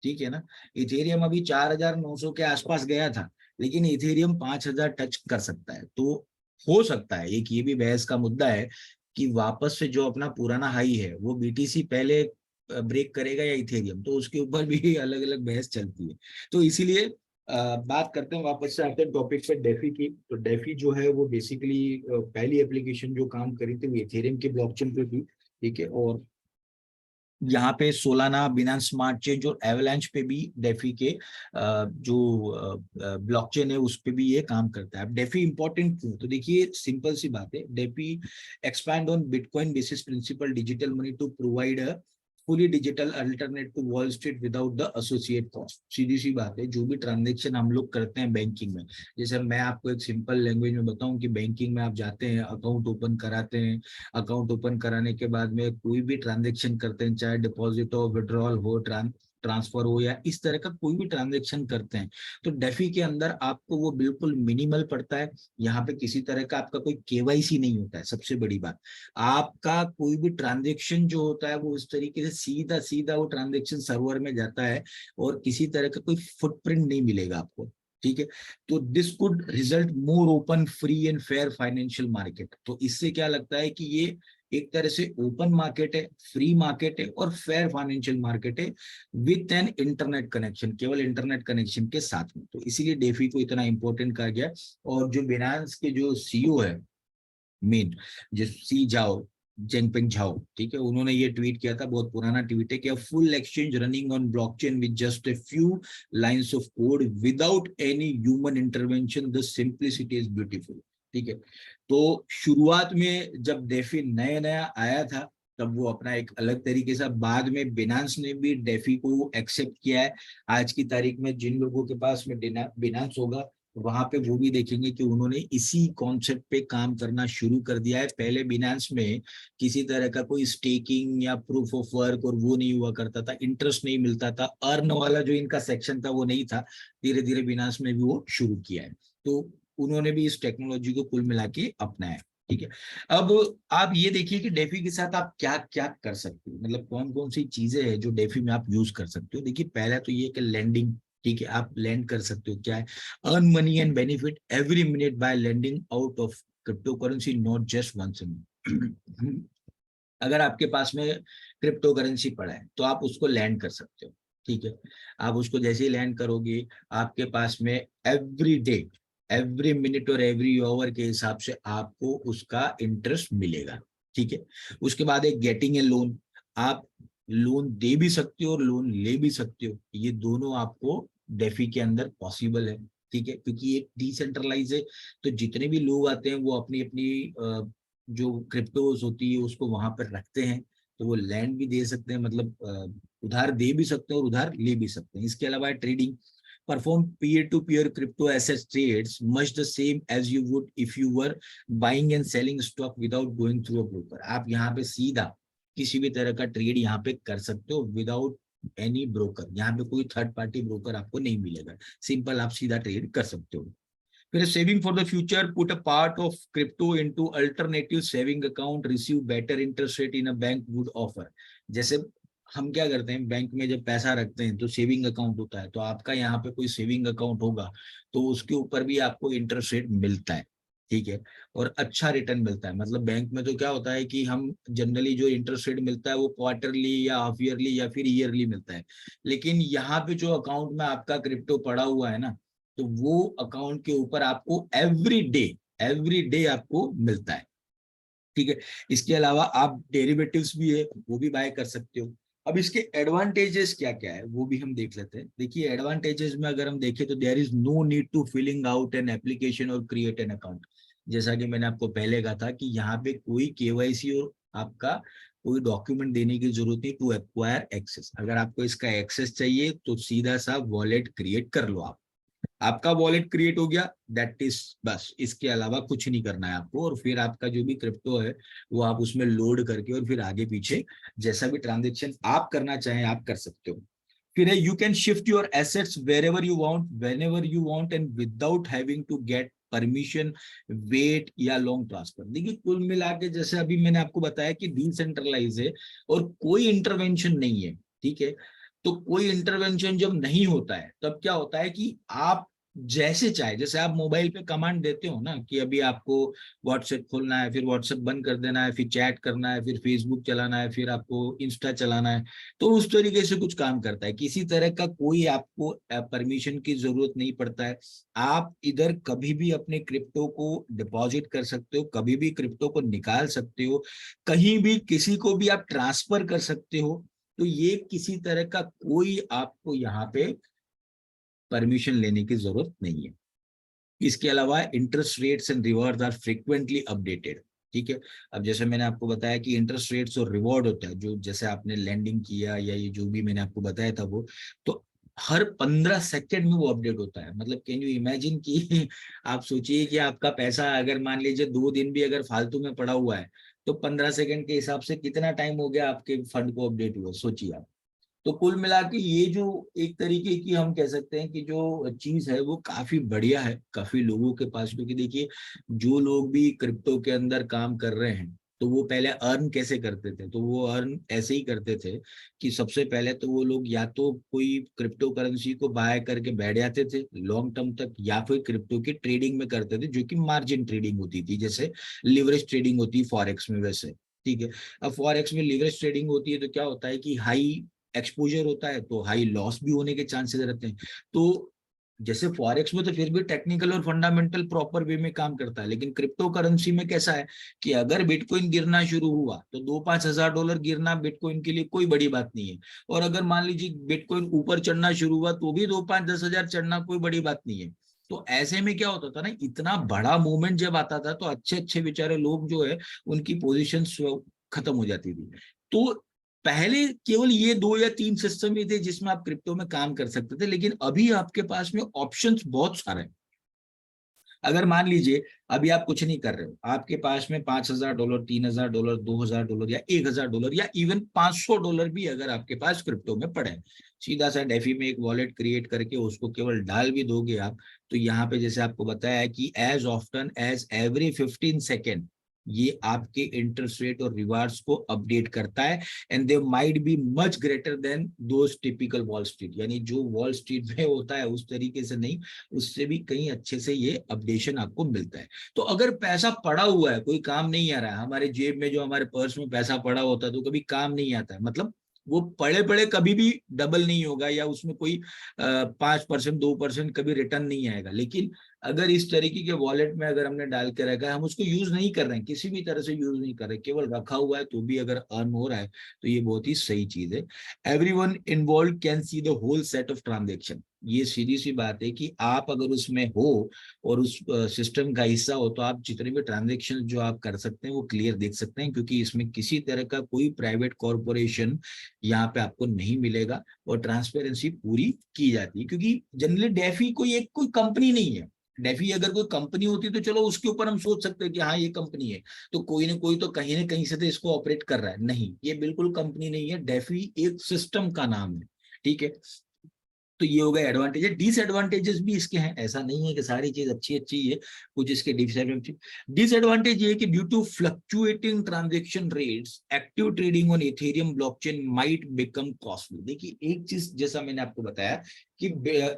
ठीक है ना। इथेरियम अभी 4,900 के आसपास गया था, लेकिन इथेरियम 5,000 टच कर सकता है। तो हो सकता है, एक ये भी बहस का मुद्दा है कि वापस से जो अपना पुराना हाई है वो बीटीसी पहले ब्रेक करेगा या इथेरियम, तो उसके ऊपर भी अलग अलग बहस चलती है। तो इसीलिए बात करते हैं, वापस से आते हैं टॉपिक पे डेफी की। तो डेफी जो है वो बेसिकली पहली एप्लीकेशन जो काम करी थी वो इथेरियम के ब्लॉकचेन पे थी, ठीक है। और यहाँ पे सोलाना, बिनांस स्मार्ट चेन और एवलांच पे भी डेफी के जो ब्लॉकचेन है उस पे भी ये काम करता है। अब डेफी इंपॉर्टेंट क्यों? तो देखिए सिंपल सी बात है, DeFi expand on bitcoin basis principle digital money to provide a fully digital alternate to Wall Street without the associate cost. सीधी सी बात है, जो भी ट्रांजेक्शन हम लोग करते हैं बैंकिंग में, जैसे मैं आपको एक सिंपल लैंग्वेज में बताऊं कि बैंकिंग में आप जाते हैं, अकाउंट ओपन कराते हैं, अकाउंट ओपन कराने के बाद में कोई भी ट्रांजेक्शन करते हैं, चाहे डिपॉजिट हो, विड्रॉल हो, ट्रांसफर हो, या इस तरह का कोई भी ट्रांजेक्शन करते हैं, तो डेफी के अंदर आपको वो बिल्कुल मिनिमल पड़ता है। यहाँ पे किसी तरह का आपका कोई केवाईसी नहीं होता है। सबसे बड़ी बात, आपका कोई भी ट्रांजेक्शन जो होता है वो इस तरीके से सीधा सीधा वो ट्रांजेक्शन सर्वर में जाता है और किसी तरह का कोई फुटप्रिंट नहीं मिलेगा आपको, ठीक है। तो this could result more open, free and fair financial market. तो इससे क्या लगता है कि ये एक तरह से ओपन मार्केट है, फ्री मार्केट है और फेयर फाइनेंशियल मार्केट है विथ एन इंटरनेट कनेक्शन, केवल इंटरनेट कनेक्शन के साथ में। तो इसीलिए डेफी को इतना इंपॉर्टेंट कहा गया। और जो बिनांस के जो सीईओ है मेन, जिस सी जाओ, जेनपिंग झाओ, ठीक है, उन्होंने ये ट्वीट किया था, बहुत पुराना ट्वीट है, कि full exchange running on blockchain with just a few lines of code without any human intervention, the simplicity is beautiful, ठीक है। तो शुरुआत में जब डेफी नया नया आया था तब वो अपना एक अलग तरीके से, बाद में बिनांस ने भी डेफी को एक्सेप्ट किया है। आज की तारीख में जिन लोगों के पास में बिनांस होगा, वहां पे वो भी देखेंगे कि उन्होंने इसी कॉन्सेप्ट पे काम करना शुरू कर दिया है। पहले बिनांस में किसी तरह का कोई स्टेकिंग या प्रूफ ऑफ वर्क और वो नहीं हुआ करता था, इंटरेस्ट नहीं मिलता था, अर्न वाला जो इनका सेक्शन था वो नहीं था। धीरे धीरे बिनांस में भी वो शुरू किया है, तो उन्होंने भी इस टेक्नोलॉजी को कुल मिला के अपनाया है, ठीक है। अब आप ये देखिए कि डेफी के साथ आप क्या क्या कर सकते हो, मतलब कौन कौन सी चीजें हैं जो डेफी में आप यूज कर सकते हो। देखिए पहला तो ये कि लैंडिंग, ठीक है, आप लैंड कर सकते हो। क्या है? earn money and benefit every minute by lending out of cryptocurrency, not just once a month. अगर आपके पास में क्रिप्टो करेंसी पड़ा है तो आप उसको लैंड कर सकते हो, ठीक है। आप उसको जैसे ही लैंड करोगे, आपके पास में एवरी डे, एवरी मिनट और एवरी आवर के हिसाब से आपको उसका इंटरेस्ट मिलेगा, ठीक है। उसके बाद एक गेटिंग ए लोन, आप लोन दे भी सकते हो और लोन ले भी सकते हो, ये दोनों आपको डेफी के अंदर पॉसिबल है, ठीक है, क्योंकि ये डिसेंट्रलाइज है। तो जितने भी लोग आते हैं वो अपनी अपनी जो क्रिप्टोज होती है उसको वहां पर रखते हैं, तो वो लैंड भी दे सकते हैं, मतलब उधार दे भी सकते हैं और उधार ले भी सकते हैं। इसके अलावा trading, perform peer to peer crypto asset trades much the same as you would if you were buying and selling stock without going through a broker. आप यहाँ पे सीधा किसी भी तरह का ट्रेड यहाँ पे कर सकते हो विदाउट एनी ब्रोकर, यहाँ पे कोई थर्ड पार्टी ब्रोकर आपको नहीं मिलेगा, सिंपल आप सीधा ट्रेड कर सकते हो। फिर saving for the future, put a part of crypto into alternative saving account, receive better interest rate in a bank would offer. जैसे हम क्या करते हैं, बैंक में जब पैसा रखते हैं तो सेविंग अकाउंट होता है, तो आपका यहाँ पे कोई सेविंग अकाउंट होगा तो उसके ऊपर भी आपको इंटरेस्ट रेट मिलता है, ठीक है, और अच्छा रिटर्न मिलता है। मतलब बैंक में तो क्या होता है कि हम जनरली जो इंटरेस्ट रेट मिलता है वो क्वार्टरली या हाफ ईयरली या फिर ईयरली मिलता है, लेकिन यहाँ पे जो अकाउंट में आपका क्रिप्टो पड़ा हुआ है ना, तो वो अकाउंट के ऊपर आपको एवरी डे आपको मिलता है, ठीक है। इसके अलावा आप डेरिवेटिव्स भी है, वो भी बाय कर सकते हो। अब इसके एडवांटेजेस क्या क्या है वो भी हम देख लेते हैं। देखिए एडवांटेजेस में अगर हम देखें तो there is no need to filling out an application और क्रिएट एन अकाउंट। जैसा कि मैंने आपको पहले कहा था कि यहाँ पे कोई केवाईसी और आपका कोई डॉक्यूमेंट देने की जरूरत नहीं टू एक्वायर एक्सेस। अगर आपको इसका एक्सेस चाहिए तो सीधा सा वॉलेट क्रिएट कर लो आप, आपका वॉलेट क्रिएट हो गया, दैट इज बस, इसके अलावा कुछ नहीं करना है आपको। और फिर आपका जो भी क्रिप्टो है वो आप उसमें लोड करके और फिर आगे पीछे जैसा भी ट्रांजेक्शन आप करना चाहें आप कर सकते हो। फिर है you can shift your assets wherever you want whenever you want and without having to get permission, wait या लॉन्ग ट्रांसफर। देखिए कुल मिला के जैसे अभी मैंने आपको बताया कि डिसेंट्रलाइज है और कोई इंटरवेंशन नहीं है, ठीक है। तो कोई इंटरवेंशन जब नहीं होता है तब क्या होता है कि आप जैसे चाहे, जैसे आप मोबाइल पे कमांड देते हो ना कि अभी आपको व्हाट्सएप खोलना है, फिर व्हाट्सएप बंद कर देना है, फिर चैट करना है, फिर फेसबुक चलाना है, फिर आपको इंस्टा चलाना है, तो उस तरीके से कुछ काम करता है। किसी तरह का कोई आपको परमिशन की जरूरत नहीं पड़ता है। आप इधर कभी भी अपने क्रिप्टो को डिपॉजिट कर सकते हो, कभी भी क्रिप्टो को निकाल सकते हो, कहीं भी किसी को भी आप ट्रांसफर कर सकते हो। तो ये किसी तरह का कोई आपको यहाँ पे परमिशन लेने की जरूरत नहीं है। इसके अलावा interest rates and reward are frequently updated, ठीक है। अब जैसे मैंने आपको बताया कि इंटरेस्ट रेट्स और रिवॉर्ड होता है, जो जैसे आपने लैंडिंग किया या ये जो भी मैंने आपको बताया था वो, तो हर 15 सेकेंड में वो अपडेट होता है। मतलब कैन यू इमेजिन कि आप सोचिए कि आपका पैसा अगर मान लीजिए 2 दिन भी अगर फालतू में पड़ा हुआ है तो 15 सेकेंड के हिसाब से कितना टाइम हो गया आपके फंड को अपडेट हुआ, सोचिए आप। तो कुल मिला के ये जो एक तरीके की हम कह सकते हैं कि जो चीज है वो काफी बढ़िया है काफी लोगों के पास। क्योंकि देखिए जो लोग भी क्रिप्टो के अंदर काम कर रहे हैं तो वो पहले अर्न कैसे करते थे, तो वो अर्न ऐसे ही करते थे कि सबसे पहले तो वो लोग या तो कोई क्रिप्टो करेंसी को बाय करके बैठ जाते थे लॉन्ग टर्म तक, या फिर क्रिप्टो की ट्रेडिंग में करते थे जो कि मार्जिन ट्रेडिंग होती थी, जैसे लिवरेज ट्रेडिंग होती है फॉरेक्स में वैसे, ठीक है। अब फॉरेक्स में लिवरेज ट्रेडिंग होती है तो क्या होता है कि हाई एक्सपोजर होता है तो हाई लॉस भी होने के चांसेस रहते हैं। तो जैसे फॉरेक्स में तो फिर भी टेक्निकल और फंडामेंटल प्रॉपर वे में काम करता है, लेकिन क्रिप्टो करेंसी में कैसा है कि अगर बिटकॉइन गिरना शुरू हुआ तो 2-5 हज़ार डॉलर गिरना बिटकॉइन के लिए कोई बड़ी बात नहीं है। और अगर मान लीजिए बिटकॉइन ऊपर चढ़ना शुरू हुआ तो भी 2-5-10 हज़ार चढ़ना कोई बड़ी बात नहीं है। तो ऐसे में क्या होता था ना, इतना बड़ा मूवमेंट जब आता था तो अच्छे अच्छे बेचारे लोग जो है उनकी पोजिशन खत्म हो जाती थी। तो पहले केवल ये 2 या 3 सिस्टम ही थे जिसमें आप क्रिप्टो में काम कर सकते थे, लेकिन अभी आपके पास में ऑप्शंस बहुत सारे हैं। अगर मान लीजिए अभी आप कुछ नहीं कर रहे हो, आपके पास में $5,000, $3,000, $2,000 या $1,000 या इवन $500 भी अगर आपके पास क्रिप्टो में पड़े, सीधा सा डेफी में एक वॉलेट क्रिएट करके उसको केवल डाल भी दोगे आप, तो यहाँ पे जैसे आपको बताया है कि as often as every 15 second ये आपके इंटरेस्ट रेट और रिवार्ड्स को अपडेट करता है। And they might be much greater than those typical Wall Street, यानी जो वॉल स्ट्रीट में होता है उस तरीके से नहीं, उससे भी कहीं अच्छे से ये अपडेशन आपको मिलता है। तो अगर पैसा पड़ा हुआ है कोई काम नहीं आ रहा है, हमारे जेब में जो हमारे पर्स में पैसा पड़ा होता है तो कभी काम नहीं आता है, मतलब वो पड़े पड़े कभी भी डबल नहीं होगा या उसमें कोई 5%, 2% कभी रिटर्न नहीं आएगा। लेकिन अगर इस तरीके के वॉलेट में अगर हमने डाल के रखा है, हम उसको यूज नहीं कर रहे हैं, किसी भी तरह से यूज नहीं कर रहे, केवल रखा हुआ है, तो भी अगर अर्न हो रहा है तो ये बहुत ही सही चीज है। Everyone involve can see the whole set of transaction. ये सीधी सी बात है कि आप अगर उसमें हो और उस सिस्टम का हिस्सा हो तो आप जितने भी ट्रांजेक्शन जो आप कर सकते हैं वो क्लियर देख सकते हैं, क्योंकि इसमें किसी तरह का कोई प्राइवेट कॉरपोरेशन यहाँ पे आपको नहीं मिलेगा और ट्रांसपेरेंसी पूरी की जाती है। क्योंकि जनरली डेफी कोई कंपनी नहीं है। डेफी अगर कोई कंपनी होती तो चलो उसके ऊपर हम सोच सकते हैं कि हाँ ये कंपनी है, तो कोई ना कोई तो कहीं ना कहीं से तो इसको ऑपरेट कर रहा है। नहीं, ये बिल्कुल कंपनी नहीं है, डेफी एक सिस्टम का नाम है, ठीक है। तो ये हो गए एडवांटेजेस। डिसएडवांटेजेस भी इसके हैं, ऐसा नहीं है कि सारी चीज अच्छी अच्छी है, कुछ इसके डिसएडवांटेज। डिसएडवांटेज ये है कि due to fluctuating transaction rates active trading on Ethereum blockchain might become costly. देखिए एक चीज जैसा मैंने आपको बताया कि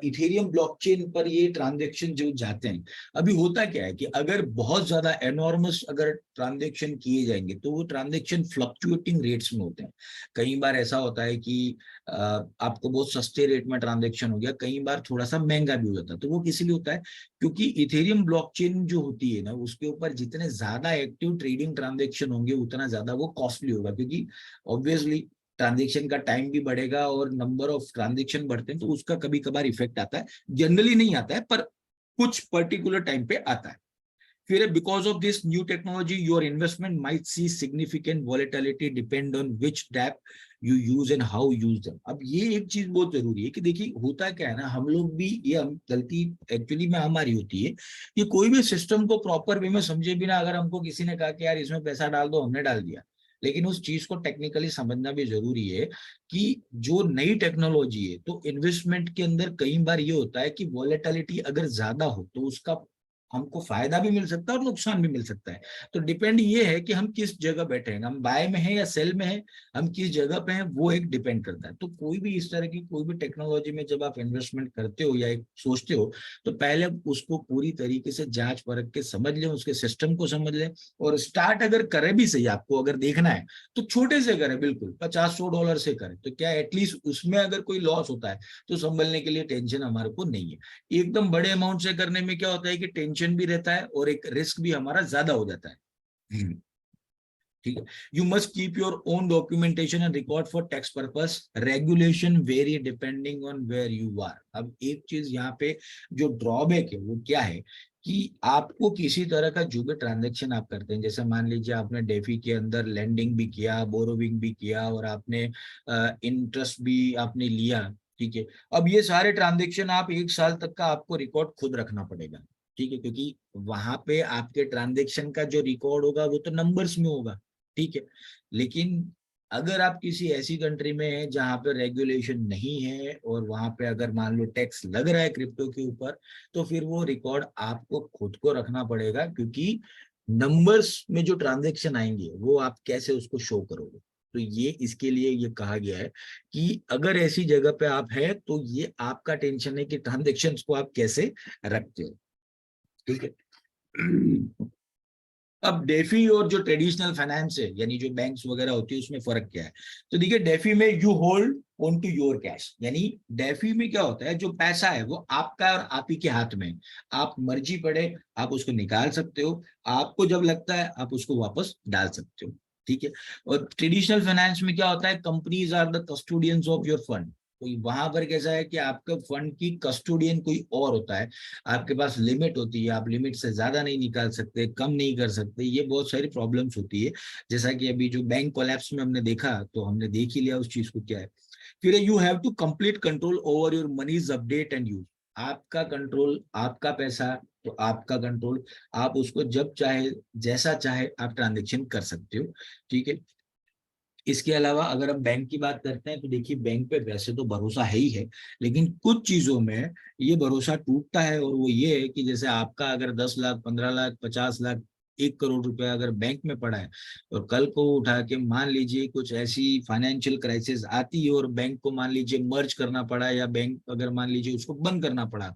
इथेरियम ब्लॉकचेन पर ये ट्रांजैक्शन जो जाते हैं, अभी होता क्या है कि अगर बहुत ज्यादा एनॉर्मस अगर ट्रांजैक्शन किए जाएंगे तो वो ट्रांजैक्शन फ्लक्चुएटिंग रेट्स में होते हैं। कई बार ऐसा होता है कि आपको बहुत सस्ते रेट में ट्रांजेक्शन ट्रांजेक्शन हो गया, कई बार थोड़ा सा महंगा भी हो जाता है। तो वो किस लिए होता है, क्योंकि इथेरियम ब्लॉकचेन जो होती है ना, उसके ऊपर जितने ज्यादा एक्टिव ट्रेडिंग ट्रांजेक्शन होंगे उतना ज्यादा वो कॉस्टली होगा, क्योंकि ऑब्वियसली ट्रांजेक्शन का टाइम भी बढ़ेगा और नंबर ऑफ ट्रांजेक्शन बढ़ते हैं, तो उसका कभी कभार इफेक्ट आता है। जनरली नहीं आता है, पर कुछ पर्टिकुलर टाइम पे आता है। फिर because of this new technology your investment might see significant volatility depend on which tap you use and how use them. अब ये एक चीज बहुत जरूरी है कि देखिए होता क्या है ना, हम लोग भी ये हम गलती एक्चुअली में हमारी होती है कि कोई भी सिस्टम को प्रॉपर वे में समझे बिना अगर हमको किसी ने कहा कि यार इसमें पैसा डाल दो, हमने डाल दिया। लेकिन उस चीज को टेक्निकली समझना भी जरूरी है कि जो नई टेक्नोलॉजी है, तो इन्वेस्टमेंट के अंदर कई बार ये होता है कि वॉलेटिलिटी अगर ज्यादा हो तो उसका हमको फायदा भी मिल सकता है और नुकसान भी मिल सकता है। तो डिपेंड ये है कि हम किस जगह बैठे हैं, हम बाय में हैं या सेल में हैं, हम किस जगह पे हैं, वो एक डिपेंड करता है। तो कोई भी इस तरह की कोई भी टेक्नोलॉजी में जब आप इन्वेस्टमेंट करते हो या एक सोचते हो, तो पहले उसको पूरी तरीके से जांच परख के समझ लें, उसके सिस्टम को समझ लें। और स्टार्ट अगर करें भी सही, आपको अगर देखना है तो छोटे से करें, बिल्कुल $50-100 से करें, तो क्या एटलीस्ट उसमें अगर कोई लॉस होता है तो संभलने के लिए टेंशन हमारे को नहीं है। एकदम बड़े अमाउंट से करने में क्या होता है कि टेंशन भी रहता है और एक रिस्क भी हमारा ज्यादा हो जाता है। ठीक है। You must keep your own documentation and record for tax purpose, regulation vary depending on where you are. अब एक चीज यहाँ पे जो ड्रॉबैक है वो क्या है कि आपको किसी तरह का जो भी ट्रांजेक्शन आप करते हैं, जैसे मान लीजिए आपने डेफी के अंदर लैंडिंग भी किया, बोरोविंग भी किया और आपने इंटरेस्ट भी आपने लिया, ठीक है। अब ये सारे ट्रांजेक्शन आप 1 साल तक का आपको रिकॉर्ड खुद रखना पड़ेगा, ठीक है, क्योंकि वहां पे आपके ट्रांजेक्शन का जो रिकॉर्ड होगा वो तो नंबर्स में होगा, ठीक है। लेकिन अगर आप किसी ऐसी कंट्री में हैं जहां पे रेगुलेशन नहीं है और वहां पे अगर मान लो टैक्स लग रहा है क्रिप्टो के ऊपर, तो फिर वो रिकॉर्ड आपको खुद को रखना पड़ेगा, क्योंकि नंबर्स में जो ट्रांजेक्शन आएंगे वो आप कैसे उसको शो करोगे। तो ये इसके लिए ये कहा गया है कि अगर ऐसी जगह पे आप हैं तो ये आपका टेंशन है कि ट्रांजेक्शन्स को आप कैसे रखते हो, ठीक है। अब डेफी और जो ट्रेडिशनल फाइनेंस है, यानी जो बैंक्स वगैरह होती है, उसमें फर्क क्या है। तो देखिए डेफी में you hold on to your cash, यानी डेफी में क्या होता है, जो पैसा है वो आपका और आप ही के हाथ में, आप मर्जी पड़े आप उसको निकाल सकते हो, आपको जब लगता है आप उसको वापस डाल सकते हो, ठीक है। और ट्रेडिशनल फाइनेंस में क्या होता है, companies are the custodians of your fund. तो वहां पर कैसा है कि आपके फंड की कस्टोडियन कोई और होता है, आपके पास लिमिट होती है, आप लिमिट से ज्यादा नहीं निकाल सकते, कम नहीं कर सकते, ये बहुत सारी प्रॉब्लम्स होती है। जैसा कि अभी जो बैंक कोलैप्स में हमने देखा, तो हमने देख ही लिया उस चीज को क्या है। फिर you have to complete control over your moneys update and use. आपका कंट्रोल, आपका पैसा तो आपका कंट्रोल, आप उसको जब चाहे जैसा चाहे आप ट्रांजेक्शन कर सकते हो, ठीक है। इसके अलावा अगर हम बैंक की बात करते हैं तो देखिए बैंक पे वैसे तो भरोसा है ही है, लेकिन कुछ चीजों में ये भरोसा टूटता है, और वो ये है कि जैसे आपका अगर 10 लाख, 15 लाख, 50 लाख, 1 करोड़ रुपया अगर बैंक में पड़ा है, और कल को उठा के मान लीजिए कुछ ऐसी फाइनेंशियल क्राइसिस आती है और बैंक को मान लीजिए मर्ज करना पड़ा, या बैंक अगर मान लीजिए उसको बंद करना पड़ा,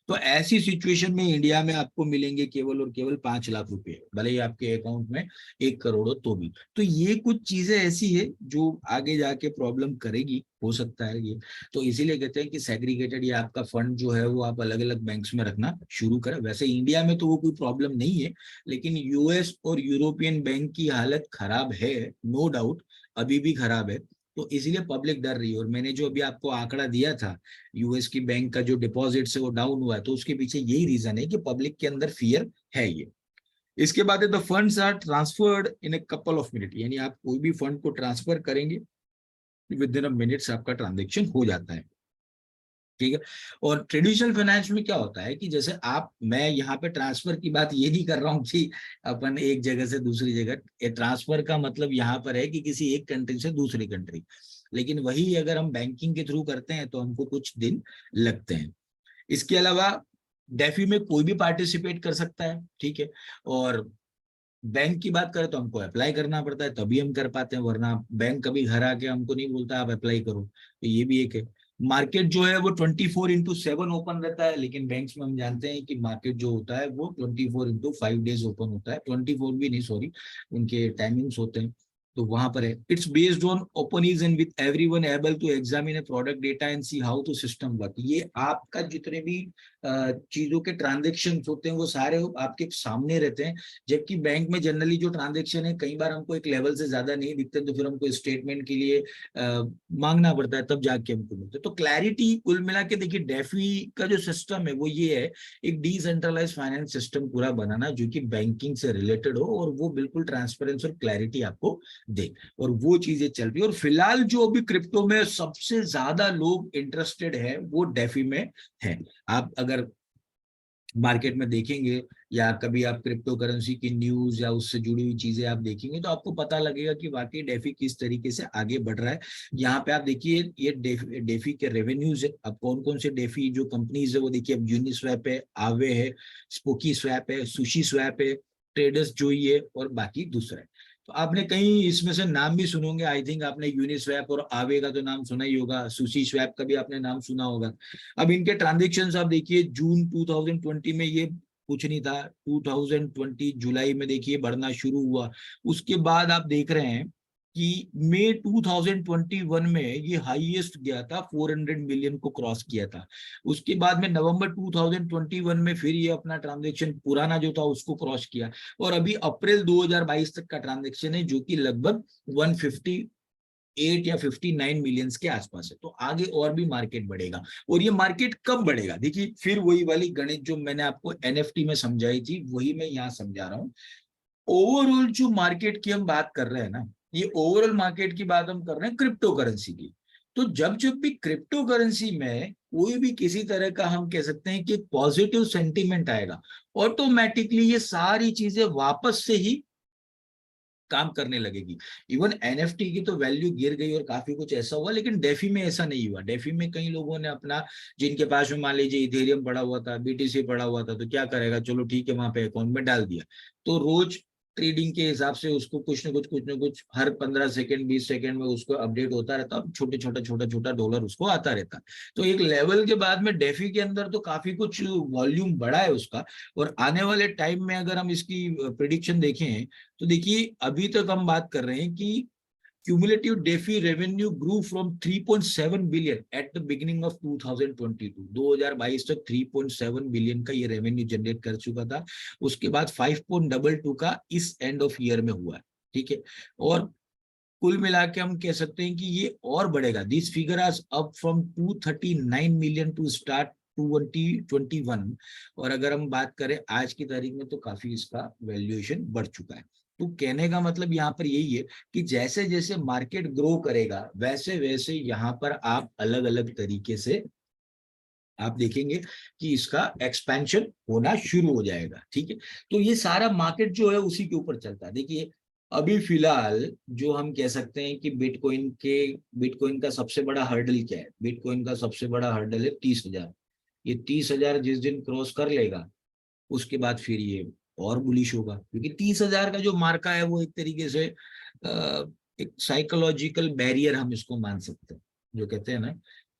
तो ऐसी सिचुएशन में इंडिया में आपको मिलेंगे केवल और केवल 5 लाख रुपए, भले ही आपके अकाउंट में 1 करोड़ हो तो भी। तो ये कुछ चीजें ऐसी है जो आगे जाके प्रॉब्लम करेगी, हो सकता है ये। तो इसीलिए कहते हैं कि सेग्रीगेटेड या आपका फंड जो है वो आप अलग अलग बैंक्स में रखना शुरू करें। वैसे इंडिया में तो वो कोई प्रॉब्लम नहीं है, लेकिन यूएस और यूरोपियन बैंक की हालत खराब है, नो डाउट, अभी भी खराब है। तो इसीलिए पब्लिक डर रही है। और मैंने जो अभी आपको आंकड़ा दिया था यूएस की बैंक का जो डिपॉजिट से वो डाउन हुआ है, तो उसके पीछे यही रीजन है कि पब्लिक के अंदर फियर है ये। इसके बाद the funds are transferred in a couple of minute, यानी आप कोई भी फंड को ट्रांसफर करेंगे विद इन अ मिनट्स आपका ट्रांजेक्शन हो जाता है, ठीक है। और ट्रेडिशनल फाइनेंस में क्या होता है कि जैसे आप, मैं यहाँ पे ट्रांसफर की बात ये नहीं कर रहा हूँ कि अपन एक जगह से दूसरी जगह, ट्रांसफर का मतलब यहाँ पर है कि किसी एक कंट्री से दूसरी कंट्री, लेकिन वही अगर हम बैंकिंग के थ्रू करते हैं तो हमको कुछ दिन लगते हैं। इसके अलावा डेफी में कोई भी पार्टिसिपेट कर सकता है, ठीक है। और बैंक की बात करें तो हमको अप्लाई करना पड़ता है तभी हम कर पाते हैं, वरना बैंक कभी घर आके हमको नहीं बोलता आप अप्लाई करो, तो ये भी एक है। मार्केट जो है वो 24/7 ओपन रहता है, लेकिन बैंक्स में हम जानते हैं कि मार्केट जो होता है वो 24/5 डेज ओपन होता है, 24 भी नहीं, सॉरी, उनके टाइमिंग्स होते हैं। तो वहां पर है, it's based on open and with everyone able to examine a product data and see how to system work. ये आपका जितने भी चीजों के ट्रांजेक्शन होते हैं वो सारे आपके सामने रहते हैं, जबकि बैंक में जनरली जो ट्रांजेक्शन है कई बार हमको एक लेवल से ज्यादा नहीं दिखते, तो फिर हमको स्टेटमेंट के लिए मांगना पड़ता है, तब जाके हमको मिलते। तो क्लैरिटी कुल मिला के देखिए, डेफी का जो सिस्टम है वो ये है, एक डिसेंट्रलाइज फाइनेंस सिस्टम पूरा बनाना जो कि बैंकिंग से रिलेटेड हो और वो बिल्कुल ट्रांसपेरेंस और क्लैरिटी आपको दे, और वो चीजें चल रही है। और फिलहाल जो अभी क्रिप्टो में सबसे ज्यादा लोग इंटरेस्टेड है वो डेफी में है। आप अगर मार्केट में देखेंगे या कभी आप क्रिप्टो करेंसी की न्यूज या उससे जुड़ी हुई चीजें आप देखेंगे तो आपको पता लगेगा कि वाकई डेफी किस तरीके से आगे बढ़ रहा है। यहाँ पे आप देखिए ये डेफी के रेवेन्यूज है। अब कौन कौन से डेफी जो कंपनीज है वो देखिए, अब यूनिस्वैप है, आवे है, स्पोकी स्वैप है, सुशी स्वैप है, ट्रेडर्स जोई है और बाकी दूसरा है। तो आपने कहीं इसमें से नाम भी सुनोगे, आई थिंक आपने यूनिस्वैप और आवे का तो नाम सुना ही होगा, सुशी स्वैप का भी आपने नाम सुना होगा। अब इनके ट्रांजेक्शन आप देखिए, जून 2020 में ये कुछ नहीं था, 2020 जुलाई में देखिए बढ़ना शुरू हुआ। उसके बाद आप देख रहे हैं कि मई 2021 में ये हाईएस्ट गया था, 400 मिलियन को क्रॉस किया था। उसके बाद में नवंबर 2021 में फिर ये अपना ट्रांजेक्शन पुराना जो था उसको क्रॉस किया, और अभी अप्रैल 2022 तक का ट्रांजेक्शन है जो कि लगभग 158 या 59 मिलियंस के आसपास है। तो आगे और भी मार्केट बढ़ेगा। और ये मार्केट कब बढ़ेगा, देखिए फिर वही वाली गणित जो मैंने आपको एनएफटी में समझाई थी वही मैं यहाँ समझा रहा हूँ। ओवरऑल जो मार्केट की हम बात कर रहे हैं ना, ये ओवरऑल मार्केट की बात हम कर रहे हैं क्रिप्टो करेंसी की। तो जब जब भी क्रिप्टो करेंसी में कोई भी किसी तरह का हम कह सकते हैं कि पॉजिटिव सेंटीमेंट आएगा, ऑटोमेटिकली ये सारी चीजें वापस से ही काम करने लगेगी। इवन एनएफटी की तो वैल्यू गिर गई और काफी कुछ ऐसा हुआ, लेकिन डेफी में ऐसा नहीं हुआ। डेफी में कई लोगों ने अपना, जिनके पास में मान लीजिए इथेरियम पड़ा हुआ था, बीटीसी पड़ा हुआ था, तो क्या करेगा, चलो ठीक है वहां पे अकाउंट में डाल दिया, तो रोज ट्रेडिंग के हिसाब से उसको कुछ न कुछ हर 15 सेकंड 20 सेकंड में उसको अपडेट होता रहता, अब छोटा छोटा डॉलर उसको आता रहता। तो एक लेवल के बाद में डेफी के अंदर तो काफी कुछ वॉल्यूम बढ़ा है उसका। और आने वाले टाइम में अगर हम इसकी प्रिडिक्शन देखें तो देखिए, अभी तक हम बात कर रहे हैं कि cumulative DeFi revenue grew from 3.7 billion at the beginning of 2022। 2022 तक 3.7 बिलियन का ये रेवेन्यू जनरेट कर चुका था। उसके बाद 5.22 का इस एंड ऑफ ईयर में हुआ है, ठीक है। और कुल मिला के हम कह सकते हैं कि ये और बढ़ेगा। दिस फिगर आज up from 239 million to start 2021। और अगर हम बात करें आज की तारीख में तो काफी इसका वैल्यूएशन बढ़ चुका है। तो कहने का मतलब यहाँ पर यही है कि जैसे जैसे मार्केट ग्रो करेगा वैसे वैसे यहाँ पर आप अलग अलग तरीके से आप देखेंगे कि इसका एक्सपेंशन होना शुरू हो जाएगा, ठीक है। तो ये सारा मार्केट जो है उसी के ऊपर चलता है। देखिए अभी फिलहाल जो हम कह सकते हैं कि बिटकॉइन का सबसे बड़ा हर्डल क्या है, बिटकॉइन का सबसे बड़ा हर्डल है 30,000। ये 30,000 जिस दिन क्रॉस कर लेगा उसके बाद फिर ये और बुलिश होगा, क्योंकि 30,000 का जो मार्का है वो एक तरीके से एक साइकोलॉजिकल बैरियर हम इसको मान सकते हैं। जो कहते हैं ना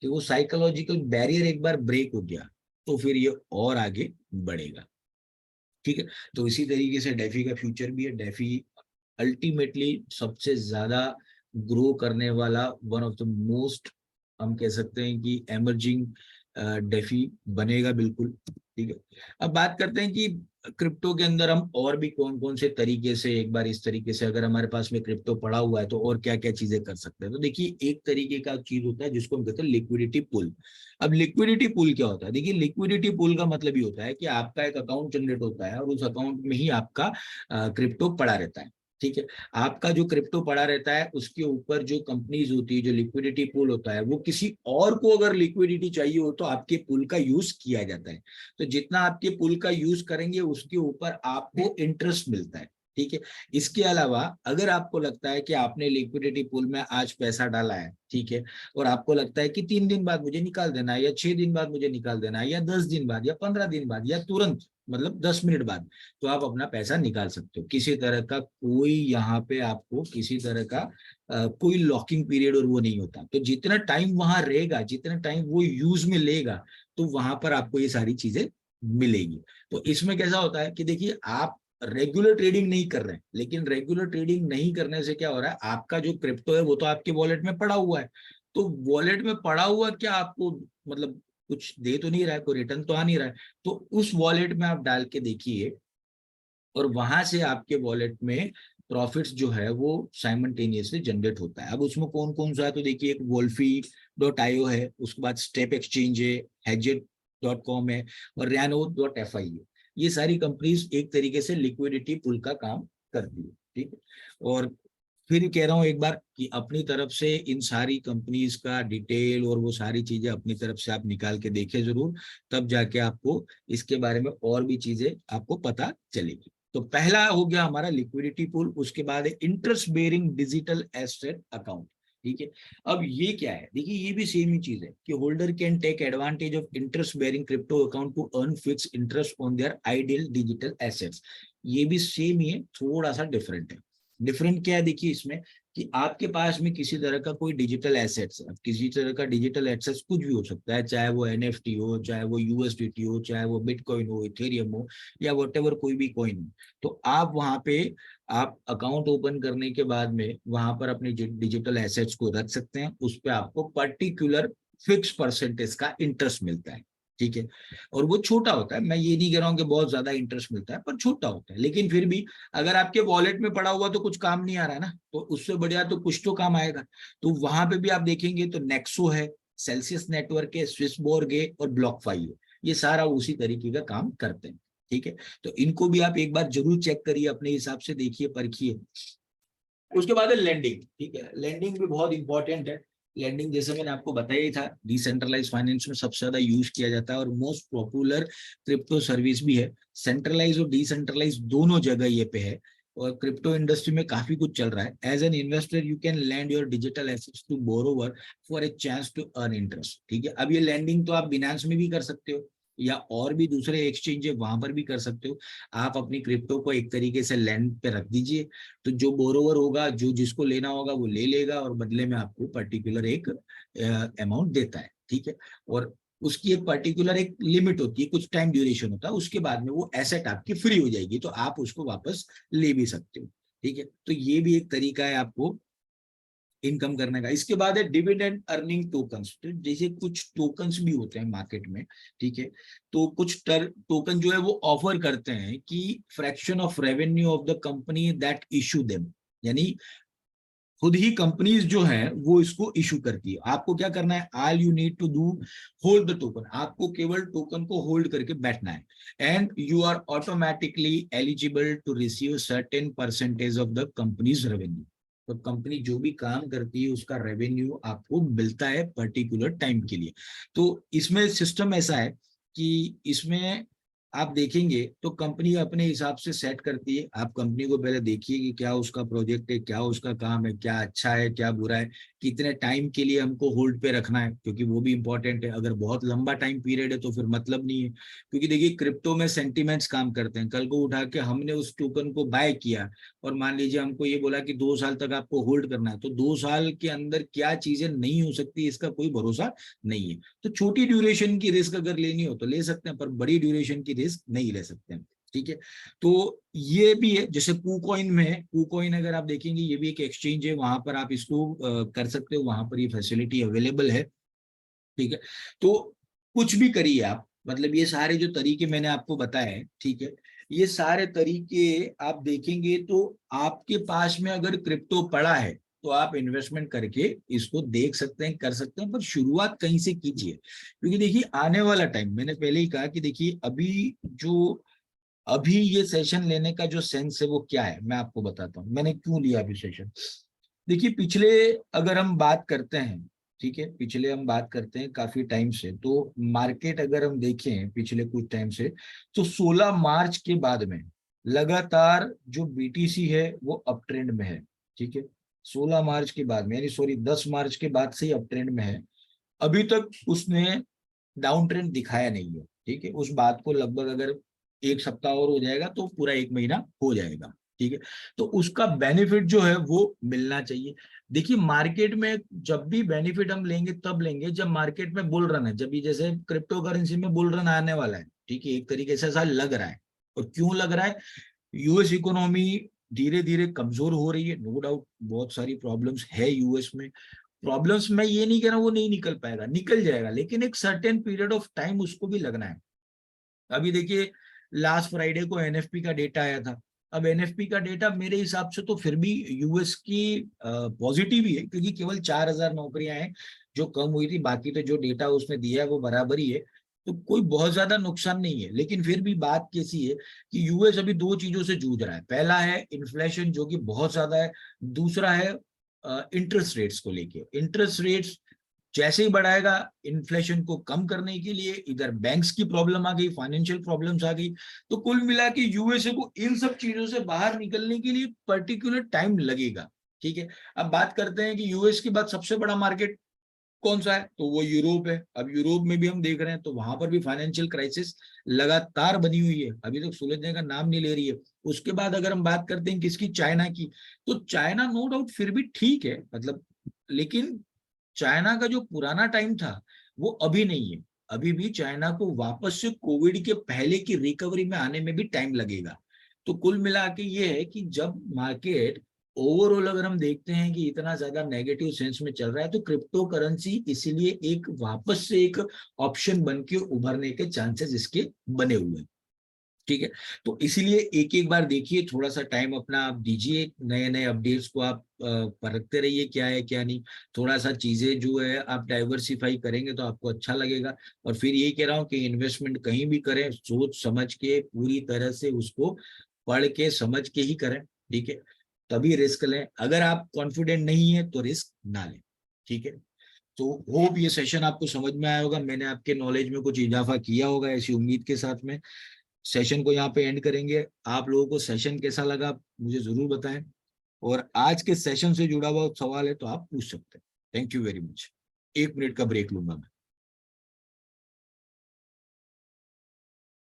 कि वो साइकोलॉजिकल बैरियर एक बार ब्रेक हो गया तो फिर ये और आगे बढ़ेगा, ठीक है। तो इसी तरीके से डेफी का फ्यूचर भी है। डेफी अल्टीमेटली सबसे ज्यादा ग्रो करने वाला वन ऑफ द मोस्ट, हम कह सकते हैं कि एमर्जिंग डेफी बनेगा बिल्कुल, ठीक है। अब बात करते हैं कि क्रिप्टो के अंदर हम और भी कौन कौन से तरीके से, एक बार इस तरीके से अगर हमारे पास में क्रिप्टो पड़ा हुआ है तो और क्या क्या चीजें कर सकते हैं। तो देखिए एक तरीके का चीज होता है जिसको हम कहते हैं लिक्विडिटी पुल। अब लिक्विडिटी पुल क्या होता है, देखिए लिक्विडिटी पुल का मतलब ये होता है कि आपका एक अकाउंट जनरेट होता है और उस अकाउंट में ही आपका क्रिप्टो पड़ा रहता है, ठीक है। आपका जो क्रिप्टो पड़ा रहता है उसके ऊपर जो कंपनीज होती है, जो लिक्विडिटी पूल होता है, वो किसी और को अगर लिक्विडिटी चाहिए हो तो आपके पूल का यूज किया जाता है। तो जितना आपके पूल का यूज करेंगे उसके ऊपर आपको इंटरेस्ट मिलता है, ठीक है। इसके अलावा अगर आपको लगता है कि आपने लिक्विडिटी पूल में आज पैसा डाला है, ठीक है, और आपको लगता है कि 3 दिन बाद मुझे निकाल देना है या 6 दिन बाद मुझे निकाल देना है या 10 दिन बाद या 15 दिन बाद या तुरंत मतलब 10 मिनट बाद, तो आप अपना पैसा निकाल सकते हो। किसी तरह का कोई यहाँ पे आपको किसी तरह का कोई लॉकिंग पीरियड और वो नहीं होता। तो जितना टाइम वहां रहेगा, जितना टाइम वो यूज में लेगा, तो वहां पर आपको ये सारी चीजें मिलेगी। तो इसमें कैसा होता है कि देखिए आप रेगुलर ट्रेडिंग नहीं कर रहे हैं, लेकिन रेगुलर ट्रेडिंग नहीं करने से क्या हो रहा है, आपका जो क्रिप्टो है वो तो आपके वॉलेट में पड़ा हुआ है, तो वॉलेट में पड़ा हुआ क्या आपको मतलब कुछ दे तो नहीं रहा है, कोई रिटर्न तो आ नहीं रहा है, तो उस वॉलेट में आप डाल के देखिए और वहां से आपके वॉलेट में प्रॉफिट्स जो है वो साइमल्टेनियसली जनरेट होता है। अब उसमें कौन कौन सा है, तो देखिए एक wolfie.io है, उसके बाद स्टेप एक्सचेंज है, Hedgeit.com है और Rano.fi है। ये सारी कंपनीज एक तरीके से लिक्विडिटी पुल का काम करती है, ठीक है। और फिर कह रहा हूँ एक बार कि अपनी तरफ से इन सारी कंपनीज का डिटेल और वो सारी चीजें अपनी तरफ से आप निकाल के देखें जरूर, तब जाके आपको इसके बारे में और भी चीजें आपको पता चलेगी। तो पहला हो गया हमारा लिक्विडिटी पूल, उसके बाद है interest bearing digital asset account, ठीक है। अब ये क्या है, देखिए ये भी सेम ही चीज है कि holder can take advantage of interest bearing crypto account to earn fix interest on their ideal digital assets. ये भी सेम ही है, थोड़ा सा डिफरेंट है। डिफरेंट क्या है देखिए इसमें कि आपके पास में किसी तरह का कोई डिजिटल एसेट्स है, किसी तरह का डिजिटल एसेट्स कुछ भी हो सकता है, चाहे वो एनएफटी हो, चाहे वो यूएसडीटी हो, चाहे वो बिटकॉइन हो, इथेरियम हो या व्हाटएवर कोई भी कॉइन हो, तो आप वहां पे आप अकाउंट ओपन करने के बाद में वहां पर अपने डिजिटल एसेट्स को रख सकते हैं, उस पर आपको पर्टिकुलर फिक्स परसेंटेज का इंटरेस्ट मिलता है, ठीक है। और वो छोटा होता है, मैं ये नहीं कह रहा हूँ कि बहुत ज्यादा इंटरेस्ट मिलता है, पर छोटा होता है, लेकिन फिर भी अगर आपके वॉलेट में पड़ा हुआ तो कुछ काम नहीं आ रहा ना, तो उससे बढ़िया तो कुछ तो काम आएगा। तो वहां पे भी आप देखेंगे तो नेक्सो है, सेल्सियस नेटवर्क है, स्विसबोर्ग है और ब्लॉकफाई है, ये सारा उसी तरीके का काम करते हैं, ठीक है। तो इनको भी आप एक बार जरूर चेक करिए, अपने हिसाब से देखिए, परखिए। उसके बाद है लैंडिंग, ठीक है। लैंडिंग भी बहुत इंपॉर्टेंट है। लैंडिंग जैसे मैंने आपको बताया ही था, डिसेंट्रलाइज फाइनेंस में सबसे ज्यादा यूज किया जाता है और मोस्ट पॉपुलर क्रिप्टो सर्विस भी है। सेंट्रलाइज और डिसेंट्रलाइज दोनों जगह ये पे है और क्रिप्टो इंडस्ट्री में काफी कुछ चल रहा है। As an investor you can lend your digital assets to borrower for a chance to earn interest, ठीक है। अब ये लैंडिंग तो आप बिनांस में भी कर सकते हो या और भी दूसरे एक्सचेंज है वहां पर भी कर सकते हो। आप अपनी क्रिप्टो को एक तरीके से लैंड पे रख दीजिए, तो जो बोरोवर होगा, जो जिसको लेना होगा वो ले लेगा और बदले में आपको पर्टिकुलर एक अमाउंट देता है, ठीक है। और उसकी एक पर्टिकुलर एक लिमिट होती है, कुछ टाइम ड्यूरेशन होता है, उसके बाद में वो एसेट आपकी फ्री हो जाएगी, तो आप उसको वापस ले भी सकते हो, ठीक है। तो ये भी एक तरीका है आपको इनकम करने का। इसके बाद है डिविडेंड अर्निंग टोकन्स, तो जैसे कुछ टोकन्स भी होते हैं मार्केट में, ठीक है। तो कुछ टोकन जो है वो ऑफर करते हैं कि fraction of revenue of the company that issue them, यानी खुद ही कंपनीज जो है वो इसको इशू करती है। आपको क्या करना है, all you need to do hold the token, आपको केवल टोकन को होल्ड करके बैठना है, and you are automatically eligible to receive certain percentage of the company's revenue. तो कंपनी जो भी काम करती है उसका रेवेन्यू आपको मिलता है पर्टिकुलर टाइम के लिए। तो इसमें सिस्टम ऐसा है कि इसमें आप देखेंगे तो कंपनी अपने हिसाब से सेट करती है। आप कंपनी को पहले देखिए कि क्या उसका प्रोजेक्ट है, क्या उसका काम है, क्या अच्छा है क्या बुरा है, कितने टाइम के लिए हमको होल्ड पे रखना है, क्योंकि वो भी इंपॉर्टेंट है। अगर बहुत लंबा टाइम पीरियड है तो फिर मतलब नहीं है, क्योंकि देखिए क्रिप्टो में सेंटिमेंट्स काम करते हैं। कल को उठा के हमने उस टोकन को बाय किया और मान लीजिए हमको ये बोला कि 2 साल तक आपको होल्ड करना है, तो 2 साल के अंदर क्या चीजें नहीं हो सकती इसका कोई भरोसा नहीं है। तो छोटी ड्यूरेशन की रिस्क अगर लेनी हो तो ले सकते हैं, पर बड़ी ड्यूरेशन की रिस्क नहीं ले सकते हैं, ठीक है। तो ये भी है, जैसे कूकॉइन में है, कूकॉइन अगर आप देखेंगे ये भी एक एक्सचेंज है, वहां पर आप इसको कर सकते हो, वहां पर ये फैसिलिटी अवेलेबल है, ठीक है। तो कुछ भी करिए आप, मतलब ये सारे जो तरीके मैंने आपको बताए हैं, ठीक है, ये सारे तरीके आप देखेंगे तो आपके पास में अगर क्रिप्टो पड़ा है तो आप इन्वेस्टमेंट करके इसको देख सकते हैं, कर सकते हैं, पर शुरुआत कहीं से कीजिए, क्योंकि देखिए आने वाला टाइम, मैंने पहले ही कहा कि देखिए अभी ये सेशन लेने का जो सेंस है वो क्या है, मैं आपको बताता हूँ मैंने क्यों लिया अभी सेशन। देखिए पिछले अगर हम बात करते हैं, ठीक है, पिछले हम बात करते हैं काफी टाइम से, तो मार्केट अगर हम देखें पिछले कुछ टाइम से, तो 16 मार्च के बाद में लगातार जो बीटीसी है वो अप ट्रेंड में है, ठीक है। 16 मार्च के बाद में, यानी सॉरी 10 मार्च के बाद से ही अप ट्रेंड में है। अभी तक उसने डाउन ट्रेंड दिखाया नहीं है, ठीक है। उस बात को लगभग अगर एक सप्ताह और हो जाएगा तो पूरा एक महीना हो जाएगा, ठीक है। तो उसका बेनिफिट जो है वो मिलना चाहिए। देखिए मार्केट में जब भी बेनिफिट हम लेंगे तब लेंगे जब मार्केट में बुल रन है, जब भी जैसे क्रिप्टो करेंसी में बुल रन आने वाला है, ठीक है, एक तरीके से ऐसा लग रहा है। और क्यों लग रहा है, यूएस इकोनॉमी धीरे धीरे कमजोर हो रही है, नो डाउट बहुत सारी प्रॉब्लम्स है यूएस में। प्रॉब्लम्स मैं ये नहीं कह रहा वो नहीं निकल पाएगा, निकल जाएगा, लेकिन एक सर्टेन पीरियड ऑफ टाइम उसको भी लगना है। अभी देखिए लास्ट फ्राइडे को एनएफपी का डेटा आया था। अब एनएफपी का डेटा मेरे हिसाब से तो फिर भी यूएस की पॉजिटिव ही है, क्योंकि केवल 4,000 नौकरियां हैं जो कम हुई थी, बाकी तो जो डेटा उसने दिया है वो बराबर ही है। तो कोई बहुत ज्यादा नुकसान नहीं है, लेकिन फिर भी बात कैसी है कि यूएस अभी दो चीजों से जूझ रहा है। पहला है इन्फ्लेशन जो कि बहुत ज्यादा है, दूसरा है इंटरेस्ट रेट्स को लेके। इंटरेस्ट रेट्स जैसे ही बढ़ाएगा, इन्फ्लेशन को कम करने के लिए इधर बैंक्स की प्रॉब्लम आ गई, फाइनेंशियल प्रॉब्लम्स आ गई। तो कुल मिला के यूएसए को इन सब चीजों से बाहर निकलने के लिए पर्टिकुलर टाइम लगेगा। ठीक है, अब बात करते हैं कि यूएस के बाद सबसे बड़ा मार्केट कौन सा है, तो वो यूरोप है। अब यूरोप में भी हम देख रहे हैं तो वहां पर भी फाइनेंशियल क्राइसिस लगातार बनी हुई है, अभी तक सुलझने का नाम नहीं ले रही है। उसके बाद अगर हम बात करते हैं किसकी, चाइना की, तो चाइना नो डाउट फिर भी ठीक है मतलब, लेकिन चाइना का जो पुराना टाइम था वो अभी नहीं है। अभी भी चाइना को वापस से कोविड के पहले की रिकवरी में आने में भी टाइम लगेगा। तो कुल मिला के ये है कि जब मार्केट ओवरऑल अगर हम देखते हैं कि इतना ज्यादा नेगेटिव सेंस में चल रहा है, तो क्रिप्टो करेंसी इसीलिए एक वापस से एक ऑप्शन बन के उभरने के चांसेस इसके बने हुए हैं। ठीक है, तो इसीलिए एक एक बार देखिए, थोड़ा सा टाइम अपना आप दीजिए, नए नए अपडेट्स को आप परखते रहिए क्या है क्या नहीं। थोड़ा सा चीजें जो है आप डाइवर्सिफाई करेंगे तो आपको अच्छा लगेगा। और फिर यही कह रहा हूँ कि इन्वेस्टमेंट कहीं भी करें सोच समझ के, पूरी तरह से उसको पढ़ के समझ के ही करें। ठीक है, तभी रिस्क लें, अगर आप कॉन्फिडेंट नहीं है तो रिस्क ना लें। ठीक है, तो होप ये सेशन आपको समझ में आया होगा, मैंने आपके नॉलेज में कुछ इजाफा किया होगा, ऐसी उम्मीद के साथ में सेशन को यहाँ पे एंड करेंगे। आप लोगों को सेशन कैसा लगा मुझे जरूर बताएं, और आज के सेशन से जुड़ा हुआ सवाल है तो आप पूछ सकते हैं। Thank you very much. 1 minute का ब्रेक लूंगा मैं।